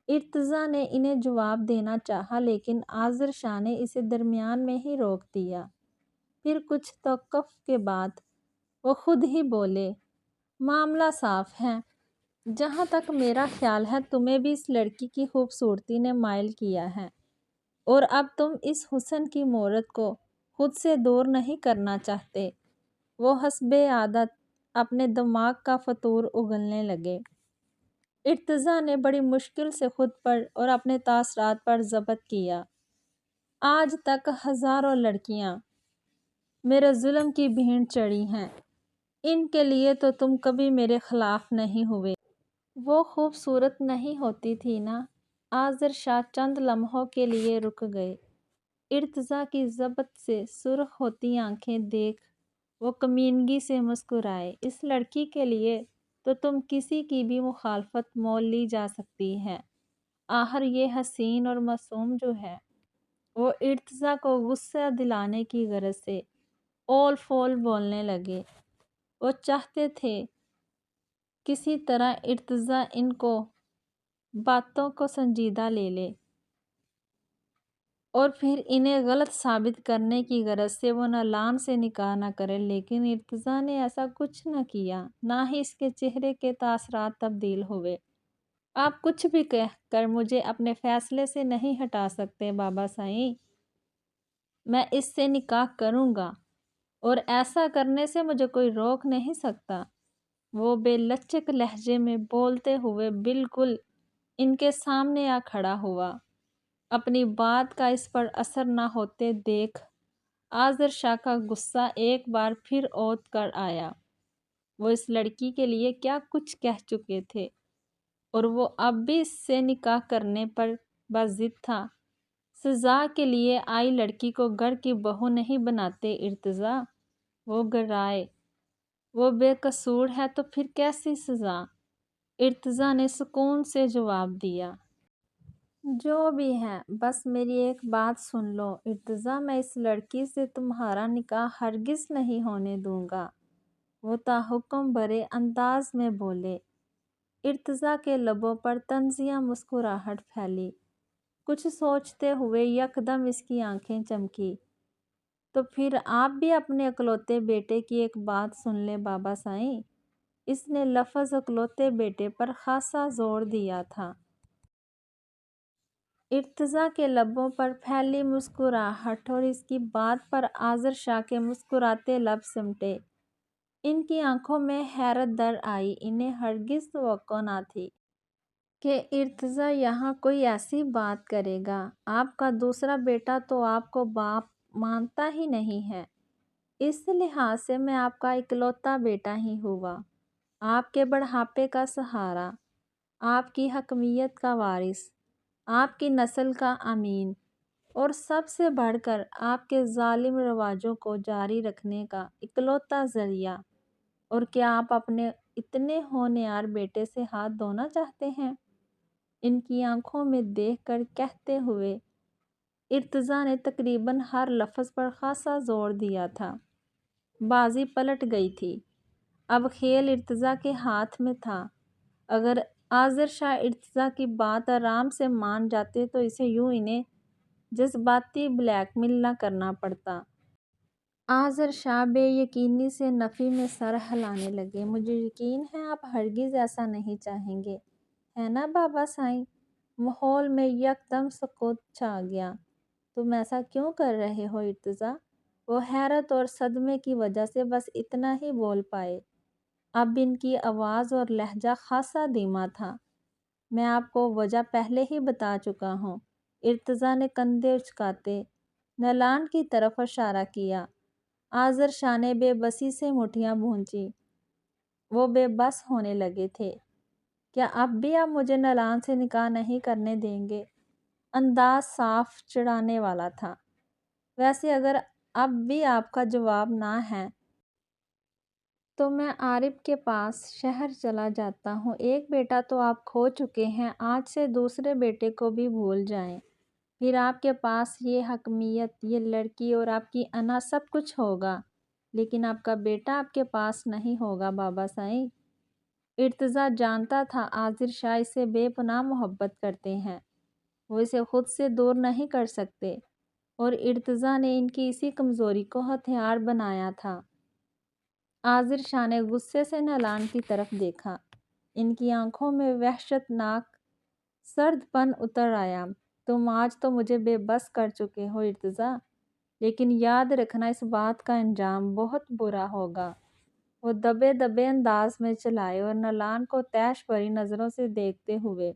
ارتضیٰ نے انہیں جواب دینا چاہا لیکن آذر شاہ نے اسے درمیان میں ہی روک دیا۔ پھر کچھ توقف کے بعد وہ خود ہی بولے، معاملہ صاف ہے۔ جہاں تک میرا خیال ہے تمہیں بھی اس لڑکی کی خوبصورتی نے مائل کیا ہے اور اب تم اس حسن کی مورت کو خود سے دور نہیں کرنا چاہتے۔ وہ حسب عادت اپنے دماغ کا فطور اگلنے لگے۔ ارتضیٰ نے بڑی مشکل سے خود پر اور اپنے تاثرات پر ضبط کیا۔ آج تک ہزاروں لڑکیاں میرے ظلم کی بھینٹ چڑھی ہیں، ان کے لیے تو تم کبھی میرے خلاف نہیں ہوئے۔ وہ خوبصورت نہیں ہوتی تھی نا؟ آذر شاہ چند لمحوں کے لیے رک گئے۔ ارتضیٰ کی ضبط سے سرخ ہوتی آنکھیں دیکھ وہ کمینگی سے مسکرائے۔ اس لڑکی کے لیے تو تم کسی کی بھی مخالفت مول لی جا سکتی ہے۔ آخر یہ حسین اور معصوم جو ہے۔ وہ ارتضیٰ کو غصہ دلانے کی غرض سے اول فول بولنے لگے۔ وہ چاہتے تھے کسی طرح ارتضیٰ ان کو باتوں کو سنجیدہ لے لے اور پھر انہیں غلط ثابت کرنے کی غرض سے وہ نالان سے نکاح نہ کرے، لیکن ارتضیٰ نے ایسا کچھ نہ کیا، نہ ہی اس کے چہرے کے تاثرات تبدیل ہوئے۔ آپ کچھ بھی کہہ کر مجھے اپنے فیصلے سے نہیں ہٹا سکتے بابا سائیں۔ میں اس سے نکاح کروں گا اور ایسا کرنے سے مجھے کوئی روک نہیں سکتا۔ وہ بے لچک لہجے میں بولتے ہوئے بالکل ان کے سامنے آ کھڑا ہوا۔ اپنی بات کا اس پر اثر نہ ہوتے دیکھ آذر شاہ کا غصہ ایک بار پھر اوت کر آیا۔ وہ اس لڑکی کے لیے کیا کچھ کہہ چکے تھے اور وہ اب بھی اس سے نکاح کرنے پر بضد تھا۔ سزا کے لیے آئی لڑکی کو گھر کی بہو نہیں بناتے ارتضیٰ، وہ گرائے، وہ بے قصور ہے تو پھر کیسی سزا؟ ارتضیٰ نے سکون سے جواب دیا۔ جو بھی ہے، بس میری ایک بات سن لو ارتضیٰ، میں اس لڑکی سے تمہارا نکاح ہرگز نہیں ہونے دوں گا، وہ تحکم بھرے انداز میں بولے۔ ارتضیٰ کے لبوں پر طنزیہ مسکراہٹ پھیلی۔ کچھ سوچتے ہوئے یکدم اس کی آنکھیں چمکی۔ تو پھر آپ بھی اپنے اکلوتے بیٹے کی ایک بات سن لیں بابا سائیں۔ اس نے لفظ اکلوتے بیٹے پر خاصا زور دیا تھا۔ ارتضیٰ کے لبوں پر پھیلی مسکراہٹ اور اس کی بات پر آذر شاہ کے مسکراتے لب سمٹے۔ ان کی آنکھوں میں حیرت در آئی۔ انہیں ہرگز توقع نہ تھی کہ ارتضیٰ یہاں کوئی ایسی بات کرے گا۔ آپ کا دوسرا بیٹا تو آپ کو باپ مانتا ہی نہیں ہے، اس لحاظ سے میں آپ کا اکلوتا بیٹا ہی ہوا، آپ کے بڑھاپے کا سہارا، آپ کی حاکمیت کا وارث، آپ کی نسل کا امین، اور سب سے بڑھ کر آپ کے ظالم رواجوں کو جاری رکھنے کا اکلوتا ذریعہ۔ اور کیا آپ اپنے اتنے ہونہار بیٹے سے ہاتھ دھونا چاہتے ہیں؟ ان کی آنکھوں میں دیکھ کر کہتے ہوئے ارتضیٰ نے تقریباً ہر لفظ پر خاصا زور دیا تھا۔ بازی پلٹ گئی تھی، اب کھیل ارتضیٰ کے ہاتھ میں تھا۔ اگر آذر شاہ ارتضیٰ کی بات آرام سے مان جاتے تو اسے یوں انہیں جذباتی بلیک میل نہ کرنا پڑتا۔ آذر شاہ بے یقینی سے نفی میں سر ہلانے لگے۔ مجھے یقین ہے آپ ہرگز ایسا نہیں چاہیں گے، ہے نا بابا سائیں؟ ماحول میں یکدم سکوت چھا گیا۔ تم ایسا کیوں کر رہے ہو ارتضیٰ؟ وہ حیرت اور صدمے کی وجہ سے بس اتنا ہی بول پائے۔ اب ان کی آواز اور لہجہ خاصا دھیما تھا۔ میں آپ کو وجہ پہلے ہی بتا چکا ہوں۔ ارتضیٰ نے کندھے اچکاتے نالان کی طرف اشارہ کیا۔ آذر شاہ نے بے بسی سے مٹھیاں بھونچی۔ وہ بے بس ہونے لگے تھے۔ کیا اب بھی آپ مجھے نالان سے نکاح نہیں کرنے دیں گے؟ انداز صاف چڑھانے والا تھا۔ ویسے اگر اب بھی آپ کا جواب نہ ہے تو میں عارف کے پاس شہر چلا جاتا ہوں۔ ایک بیٹا تو آپ کھو چکے ہیں، آج سے دوسرے بیٹے کو بھی بھول جائیں، پھر آپ کے پاس یہ حاکمیت، یہ لڑکی اور آپ کی انا سب کچھ ہوگا، لیکن آپ کا بیٹا آپ کے پاس نہیں ہوگا بابا سائیں۔ ارتضیٰ جانتا تھا آذر شاہ اس سے بے پناہ محبت کرتے ہیں، وہ اسے خود سے دور نہیں کر سکتے، اور ارتضیٰ نے ان کی اسی کمزوری کو ہتھیار بنایا تھا۔ آذر شاہ نے غصے سے نالان کی طرف دیکھا۔ ان کی آنکھوں میں وحشت ناک سرد پن اتر آیا۔ تم آج تو مجھے بے بس کر چکے ہو ارتضیٰ، لیکن یاد رکھنا اس بات کا انجام بہت برا ہوگا۔ وہ دبے دبے انداز میں چلائے اور نالان کو طیش بھری نظروں سے دیکھتے ہوئے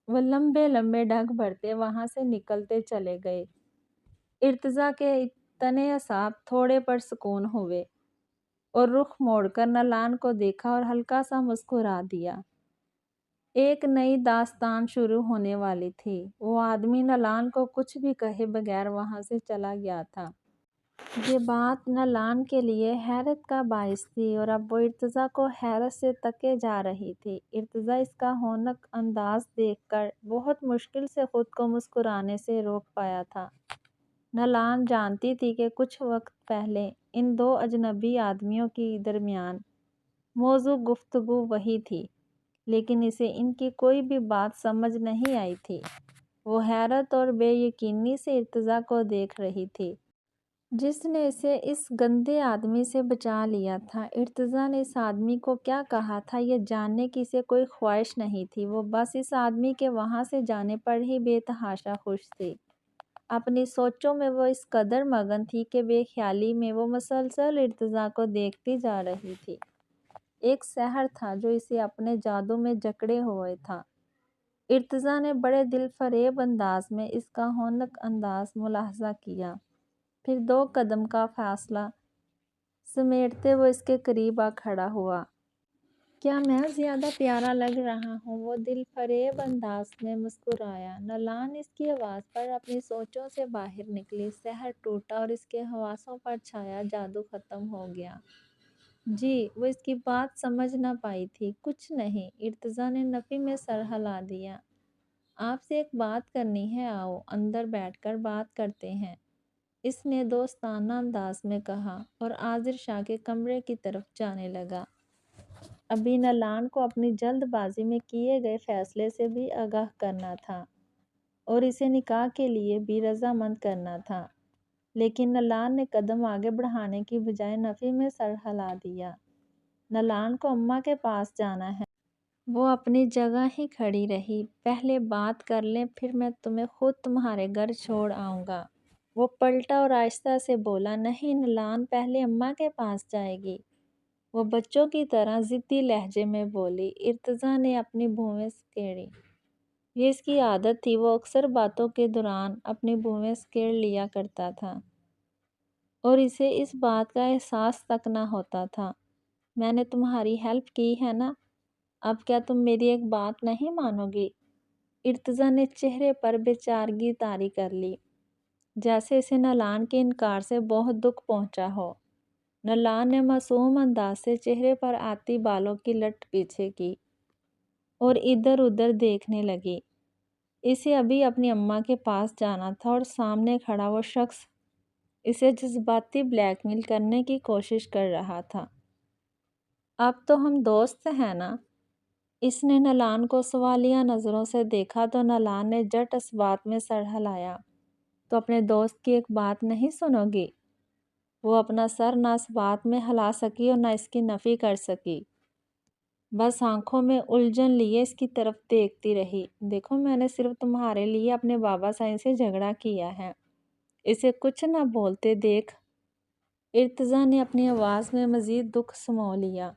وہ لمبے لمبے ڈگ بھرتے وہاں سے نکلتے چلے گئے۔ ارتضیٰ کے تنے اعصاب تھوڑے پر سکون ہوئے اور رخ موڑ کر نالان کو دیکھا اور ہلکا سا مسکرا دیا۔ ایک نئی داستان شروع ہونے والی تھی۔ وہ آدمی نالان کو کچھ بھی کہے بغیر وہاں سے چلا گیا تھا۔ یہ بات نالان کے لیے حیرت کا باعث تھی اور اب وہ ارتضیٰ کو حیرت سے تکے جا رہی تھی۔ ارتضیٰ اس کا ہونک انداز دیکھ کر بہت مشکل سے خود کو مسکرانے سے روک پایا تھا۔ نالان جانتی تھی کہ کچھ وقت پہلے ان دو اجنبی آدمیوں کے درمیان موضوع گفتگو وہی تھی، لیکن اسے ان کی کوئی بھی بات سمجھ نہیں آئی تھی۔ وہ حیرت اور بے یقینی سے ارتضیٰ کو دیکھ رہی تھی، جس نے اسے اس گندے آدمی سے بچا لیا تھا۔ ارتضیٰ نے اس آدمی کو کیا کہا تھا یہ جاننے کی اسے کوئی خواہش نہیں تھی۔ وہ بس اس آدمی کے وہاں سے جانے پر ہی بے تحاشا خوش تھی۔ اپنی سوچوں میں وہ اس قدر مگن تھی کہ بے خیالی میں وہ مسلسل ارتضیٰ کو دیکھتی جا رہی تھی۔ ایک سحر تھا جو اسے اپنے جادو میں جکڑے ہوئے تھا۔ ارتضیٰ نے بڑے دل فریب انداز میں اس کا ہونک انداز ملاحظہ کیا، پھر 2 قدم کا فاصلہ سمیٹتے وہ اس کے قریب آ کھڑا ہوا۔ کیا میں زیادہ پیارا لگ رہا ہوں؟ وہ دل فریب انداز میں مسکرایا۔ نالان اس کی آواز پر اپنی سوچوں سے باہر نکلی۔ سحر ٹوٹا اور اس کے حواسوں پر چھایا جادو ختم ہو گیا۔ جی، وہ اس کی بات سمجھ نہ پائی تھی۔ کچھ نہیں، ارتضیٰ نے نفی میں سر ہلا دیا۔ آپ سے ایک بات کرنی ہے، آؤ اندر بیٹھ کر بات کرتے ہیں، اس نے دوستانہ انداز میں کہا اور آذر شاہ کے کمرے کی طرف جانے لگا۔ ابھی نالان کو اپنی جلد بازی میں کیے گئے فیصلے سے بھی آگاہ کرنا تھا اور اسے نکاح کے لیے بھی رضامند کرنا تھا، لیکن نالان نے قدم آگے بڑھانے کی بجائے نفی میں سر ہلا دیا۔ نالان کو اماں کے پاس جانا ہے۔ وہ اپنی جگہ ہی کھڑی رہی۔ پہلے بات کر لیں، پھر میں تمہیں خود تمہارے گھر چھوڑ آؤں گا۔ وہ پلٹا اور آہستہ سے بولا، نہیں نلان پہلے اماں کے پاس جائے گی۔ وہ بچوں کی طرح ضدی لہجے میں بولی۔ ارتضیٰ نے اپنی بھویں سکیڑی۔ یہ اس کی عادت تھی، وہ اکثر باتوں کے دوران اپنی بھویں سکیڑ لیا کرتا تھا اور اسے اس بات کا احساس تک نہ ہوتا تھا۔ میں نے تمہاری ہیلپ کی ہے نا، اب کیا تم میری ایک بات نہیں مانو گی؟ ارتضیٰ نے چہرے پر بے چارگی طاری کر لی، جیسے اسے نلان کے انکار سے بہت دکھ پہنچا ہو۔ نلان نے معصوم انداز سے چہرے پر آتی بالوں کی لٹ پیچھے کی اور ادھر ادھر دیکھنے لگی۔ اسے ابھی اپنی اماں کے پاس جانا تھا اور سامنے کھڑا وہ شخص اسے جذباتی بلیک میل کرنے کی کوشش کر رہا تھا۔ اب تو ہم دوست ہیں نا؟ اس نے نلان کو سوالیہ نظروں سے دیکھا تو نلان نے جٹ اس بات میں سر ہلایا۔ تو اپنے دوست کی ایک بات نہیں سنو گی؟ وہ اپنا سر نہ اس بات میں ہلا سکی اور نہ اس کی نفی کر سکی، بس آنکھوں میں الجھن لیے اس کی طرف دیکھتی رہی۔ دیکھو میں نے صرف تمہارے لیے اپنے بابا سائیں سے جھگڑا کیا ہے، اسے کچھ نہ بولتے دیکھ۔ ارتضیٰ نے اپنی آواز میں مزید دکھ سمو لیا۔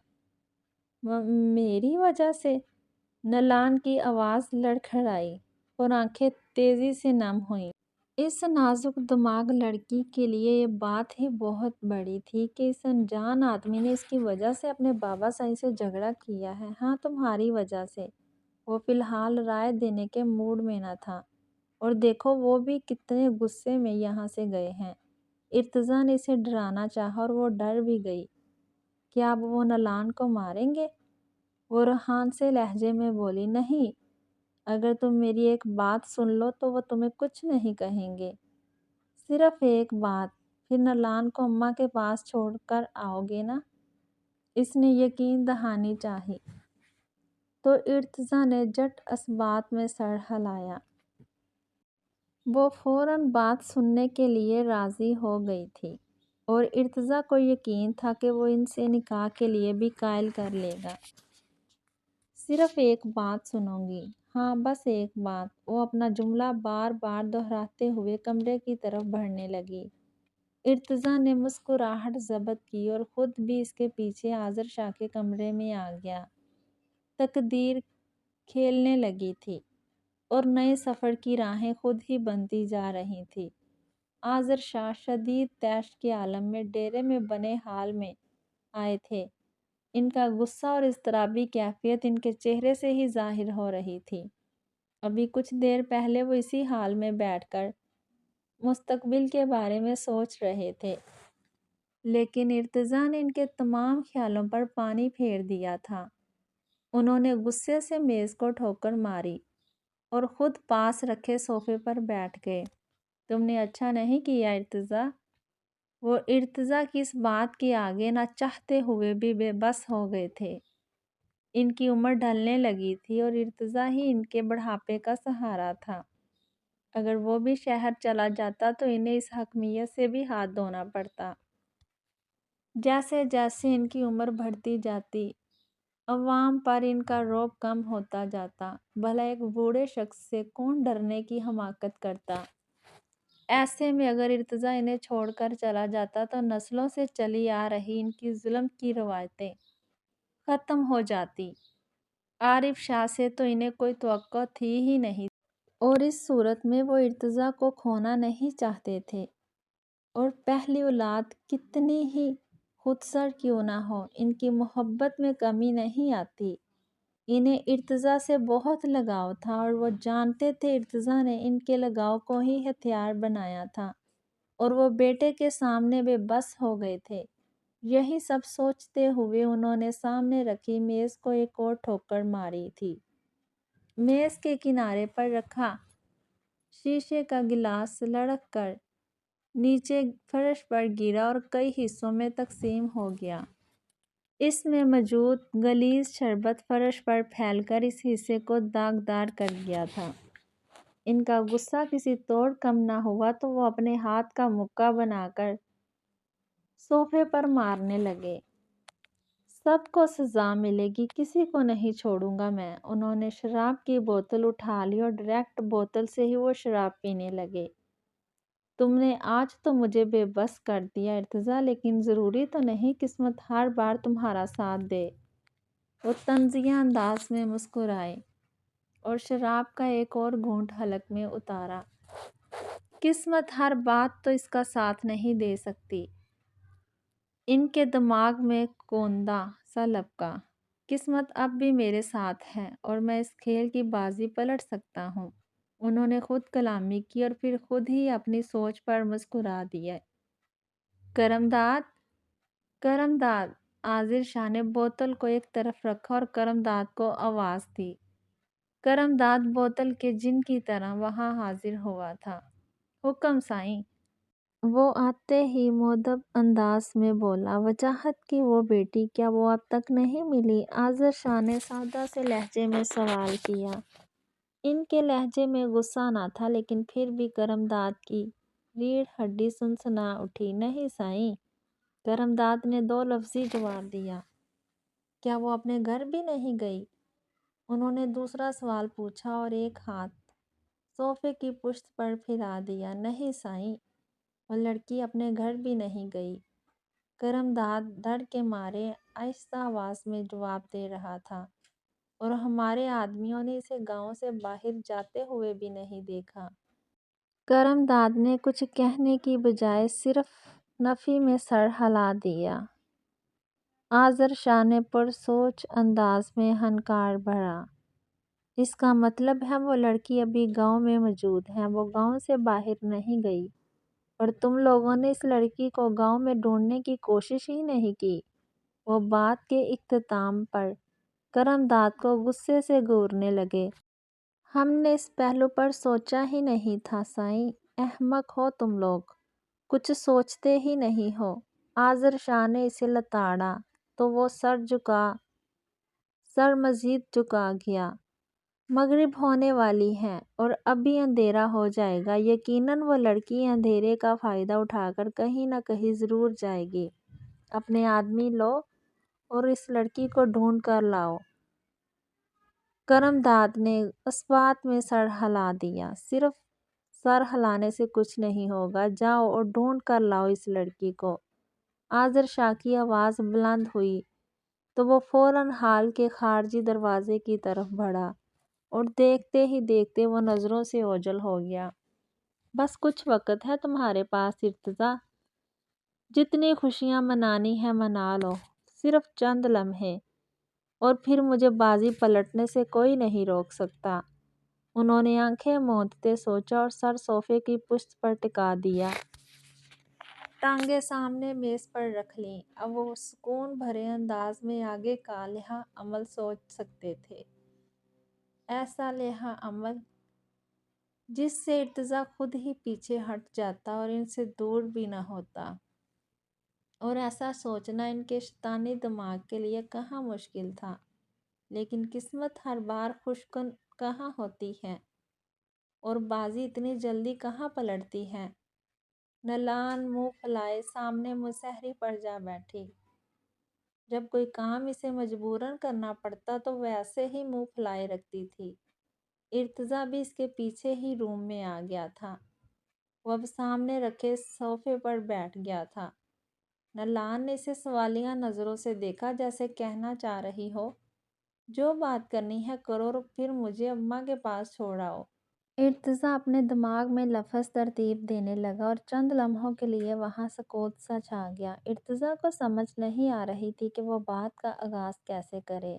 میری وجہ سے؟ نلان کی آواز لڑکھڑائی اور آنکھیں تیزی سے نم ہوئیں۔ اس نازک دماغ لڑکی کے لیے یہ بات ہی بہت بڑی تھی کہ اس انجان آدمی نے اس کی وجہ سے اپنے بابا سائیں سے جھگڑا کیا ہے۔ ہاں تمہاری وجہ سے۔ وہ فی الحال رائے دینے کے موڈ میں نہ تھا، اور دیکھو وہ بھی کتنے غصے میں یہاں سے گئے ہیں۔ ارتضیٰ نے اسے ڈرانا چاہا اور وہ ڈر بھی گئی۔ کیا اب وہ نلان کو ماریں گے؟ وہ روحان سے لہجے میں بولی، نہیں، اگر تم میری ایک بات سن لو تو وہ تمہیں کچھ نہیں کہیں گے، صرف ایک بات، پھر نلان کو اماں کے پاس چھوڑ کر آؤ گے نا؟ اس نے یقین دہانی چاہی تو ارتضیٰ نے جٹ اس بات میں سر ہلایا۔ وہ فوراً بات سننے کے لیے راضی ہو گئی تھی اور ارتضیٰ کو یقین تھا کہ وہ ان سے نکاح کے لیے بھی قائل کر لے گا۔ صرف ایک بات سنوں گی، ہاں بس ایک بات۔ وہ اپنا جملہ بار بار دہراتے ہوئے کمرے کی طرف بڑھنے لگی۔ ارتضیٰ نے مسکراہٹ ضبط کی اور خود بھی اس کے پیچھے آذر شاہ کے کمرے میں آ گیا۔ تقدیر کھیلنے لگی تھی اور نئے سفر کی راہیں خود ہی بنتی جا رہی تھی۔ آذر شاہ شدید طیش کے عالم میں ڈیرے میں بنے حال میں آئے تھے۔ ان کا غصہ اور اضطرابی کیفیت ان کے چہرے سے ہی ظاہر ہو رہی تھی۔ ابھی کچھ دیر پہلے وہ اسی حال میں بیٹھ کر مستقبل کے بارے میں سوچ رہے تھے، لیکن ارتضیٰ نے ان کے تمام خیالوں پر پانی پھیر دیا تھا۔ انہوں نے غصے سے میز کو ٹھوکر ماری اور خود پاس رکھے صوفے پر بیٹھ گئے۔ تم نے اچھا نہیں کیا ارتضیٰ۔ وہ ارتضیٰ کی اس بات کے آگے نہ چاہتے ہوئے بھی بے بس ہو گئے تھے۔ ان کی عمر ڈھلنے لگی تھی اور ارتضیٰ ہی ان کے بڑھاپے کا سہارا تھا۔ اگر وہ بھی شہر چلا جاتا تو انہیں اس حکمیت سے بھی ہاتھ دھونا پڑتا۔ جیسے جیسے ان کی عمر بڑھتی جاتی، عوام پر ان کا رعب کم ہوتا جاتا۔ بھلا ایک بوڑھے شخص سے کون ڈرنے کی حماقت کرتا؟ ایسے میں اگر ارتضیٰ انہیں چھوڑ کر چلا جاتا تو نسلوں سے چلی آ رہی ان کی ظلم کی روایتیں ختم ہو جاتی۔ عارف شاہ سے تو انہیں کوئی توقع تھی ہی نہیں، اور اس صورت میں وہ ارتضیٰ کو کھونا نہیں چاہتے تھے۔ اور پہلی اولاد کتنی ہی خود سر کیوں نہ ہو، ان کی محبت میں کمی نہیں آتی۔ انہیں ارتضیٰ سے بہت لگاؤ تھا اور وہ جانتے تھے ارتضیٰ نے ان کے لگاؤ کو ہی ہتھیار بنایا تھا، اور وہ بیٹے کے سامنے بے بس ہو گئے تھے۔ یہی سب سوچتے ہوئے انہوں نے سامنے رکھی میز کو ایک اور ٹھوکر ماری تھی۔ میز کے کنارے پر رکھا شیشے کا گلاس لڑھک کر نیچے فرش پر گرا اور کئی حصوں میں تقسیم ہو گیا۔ اس میں موجود غلیظ شربت فرش پر پھیل کر اس حصے کو داغدار کر گیا تھا۔ ان کا غصہ کسی طور کم نہ ہوا تو وہ اپنے ہاتھ کا مکہ بنا کر صوفے پر مارنے لگے۔ سب کو سزا ملے گی، کسی کو نہیں چھوڑوں گا میں۔ انہوں نے شراب کی بوتل اٹھا لی اور ڈائریکٹ بوتل سے ہی وہ شراب پینے لگے۔ تم نے آج تو مجھے بے بس کر دیا ارتضیٰ، لیکن ضروری تو نہیں قسمت ہر بار تمہارا ساتھ دے۔ وہ طنزیہ انداز میں مسکرائے اور شراب کا ایک اور گھونٹ حلق میں اتارا۔ قسمت ہر بات تو اس کا ساتھ نہیں دے سکتی۔ ان کے دماغ میں کوندہ سا لپکا۔ قسمت اب بھی میرے ساتھ ہے اور میں اس کھیل کی بازی پلٹ سکتا ہوں۔ انہوں نے خود کلامی کی اور پھر خود ہی اپنی سوچ پر مسکرا دیا۔ کرم داد۔ عاضر شاہ نے بوتل کو ایک طرف رکھا اور کرم داد کو آواز دی۔ کرم داد بوتل کے جن کی طرح وہاں حاضر ہوا تھا۔ حکم سائیں۔ وہ آتے ہی مؤدب انداز میں بولا۔ وجاہت کی وہ بیٹی کیا وہ اب تک نہیں ملی؟ عاضر شاہ نے سادہ سے لہجے میں سوال کیا۔ ان کے لہجے میں غصہ نہ تھا، لیکن پھر بھی کرم داد کی ریڑھ ہڈی سنسنا اٹھی۔ نہیں سائیں۔ کرم داد نے دو لفظی جواب دیا۔ کیا وہ اپنے گھر بھی نہیں گئی؟ انہوں نے دوسرا سوال پوچھا اور ایک ہاتھ صوفے کی پشت پر پھیلا دیا۔ نہیں سائیں، وہ لڑکی اپنے گھر بھی نہیں گئی۔ کرم داد ڈر کے مارے آہستہ آواز میں جواب دے رہا تھا، اور ہمارے آدمیوں نے اسے گاؤں سے باہر جاتے ہوئے بھی نہیں دیکھا۔ کرم داد نے کچھ کہنے کی بجائے صرف نفی میں سر ہلا دیا۔ عاضر شاہ نے پرسوچ انداز میں ہنکار بھرا۔ اس کا مطلب ہے وہ لڑکی ابھی گاؤں میں موجود ہے، وہ گاؤں سے باہر نہیں گئی، اور تم لوگوں نے اس لڑکی کو گاؤں میں ڈھونڈنے کی کوشش ہی نہیں کی۔ وہ بات کے اختتام پر کرم داد کو غصے سے گھورنے لگے۔ ہم نے اس پہلو پر سوچا ہی نہیں تھا سائیں، احمق ہو تم لوگ، کچھ سوچتے ہی نہیں ہو۔ عاضر شاہ نے اسے لتاڑا تو وہ سر مزید جھکا گیا۔ مغرب ہونے والی ہے اور ابھی اندھیرا ہو جائے گا۔ یقیناً وہ لڑکی اندھیرے کا فائدہ اٹھا کر کہیں نہ کہیں ضرور جائے گی۔ اپنے آدمی لو اور اس لڑکی کو ڈھونڈ کر لاؤ۔ کرم داد نے اس بات میں سر ہلا دیا۔ صرف سر ہلانے سے کچھ نہیں ہوگا، جاؤ اور ڈھونڈ کر لاؤ اس لڑکی کو۔ عاضر شاہ کی آواز بلند ہوئی تو وہ فوراً ہال کے خارجی دروازے کی طرف بڑھا، اور دیکھتے ہی دیکھتے وہ نظروں سے اوجھل ہو گیا۔ بس کچھ وقت ہے تمہارے پاس ارتضیٰ، جتنی خوشیاں منانی ہیں منا لو، صرف چند لمحے، اور پھر مجھے بازی پلٹنے سے کوئی نہیں روک سکتا۔ انہوں نے آنکھیں موندتے سوچا اور سر صوفے کی پشت پر ٹکا دیا۔ ٹانگیں سامنے میز پر رکھ لیں۔ اب وہ سکون بھرے انداز میں آگے کا لائحہ عمل سوچ سکتے تھے۔ ایسا لائحہ عمل جس سے ارتضیٰ خود ہی پیچھے ہٹ جاتا اور ان سے دور بھی نہ ہوتا، اور ایسا سوچنا ان کے شیطانی دماغ کے لیے کہاں مشکل تھا۔ لیکن قسمت ہر بار خوشکن کہاں ہوتی ہے، اور بازی اتنی جلدی کہاں پلٹتی ہے۔ نالان منہ پھلائے سامنے مسہری پر جا بیٹھی۔ جب کوئی کام اسے مجبوراً کرنا پڑتا تو وہ ایسے ہی منہ پھلائے رکھتی تھی۔ ارتضیٰ بھی اس کے پیچھے ہی روم میں آ گیا تھا۔ وہ اب سامنے رکھے صوفے پر بیٹھ گیا تھا۔ نالان نے اسے سوالیہ نظروں سے دیکھا، جیسے کہنا چاہ رہی ہو، جو بات کرنی ہے کرو اور پھر مجھے اماں کے پاس چھوڑ آؤ۔ ارتضیٰ اپنے دماغ میں لفظ ترتیب دینے لگا اور چند لمحوں کے لیے وہاں سکوت سا چھا گیا۔ ارتضیٰ کو سمجھ نہیں آ رہی تھی کہ وہ بات کا آغاز کیسے کرے۔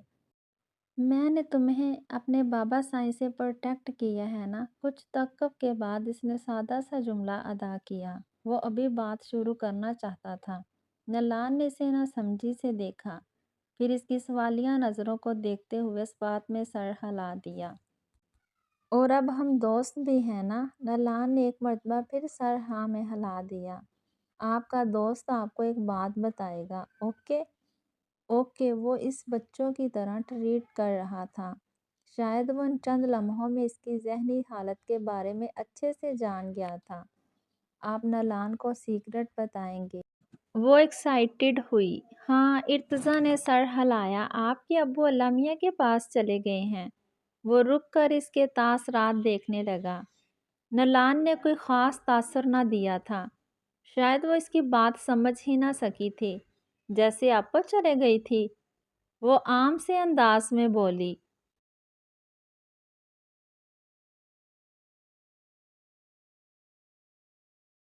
میں نے تمہیں اپنے بابا سائیں سے پروٹیکٹ کیا ہے نا؟ کچھ توقف کے بعد اس نے سادہ سا جملہ ادا کیا۔ وہ ابھی بات شروع کرنا چاہتا تھا۔ نالان نے اسے ناسمجھی سے دیکھا، پھر اس کی سوالیہ نظروں کو دیکھتے ہوئے اس بات میں سر ہلا دیا۔ اور اب ہم دوست بھی ہیں نا؟ نالان نے ایک مرتبہ پھر سر ہاں میں ہلا دیا۔ آپ کا دوست آپ کو ایک بات بتائے گا، اوکے؟ اوکے۔ وہ اس بچوں کی طرح ٹریٹ کر رہا تھا۔ شاید وہ ان چند لمحوں میں اس کی ذہنی حالت کے بارے میں اچھے سے جان گیا تھا۔ آپ نالان کو سیکرٹ بتائیں گے؟ وہ ایکسائٹڈ ہوئی۔ ہاں، ارتضیٰ نے سر ہلایا۔ آپ کے ابو لمیہ کے پاس چلے گئے ہیں۔ وہ رک کر اس کے تاثرات دیکھنے لگا۔ نلان نے کوئی خاص تاثر نہ دیا تھا۔ شاید وہ اس کی بات سمجھ ہی نہ سکی تھی۔ جیسے اپا چلے گئی تھی، وہ عام سے انداز میں بولی۔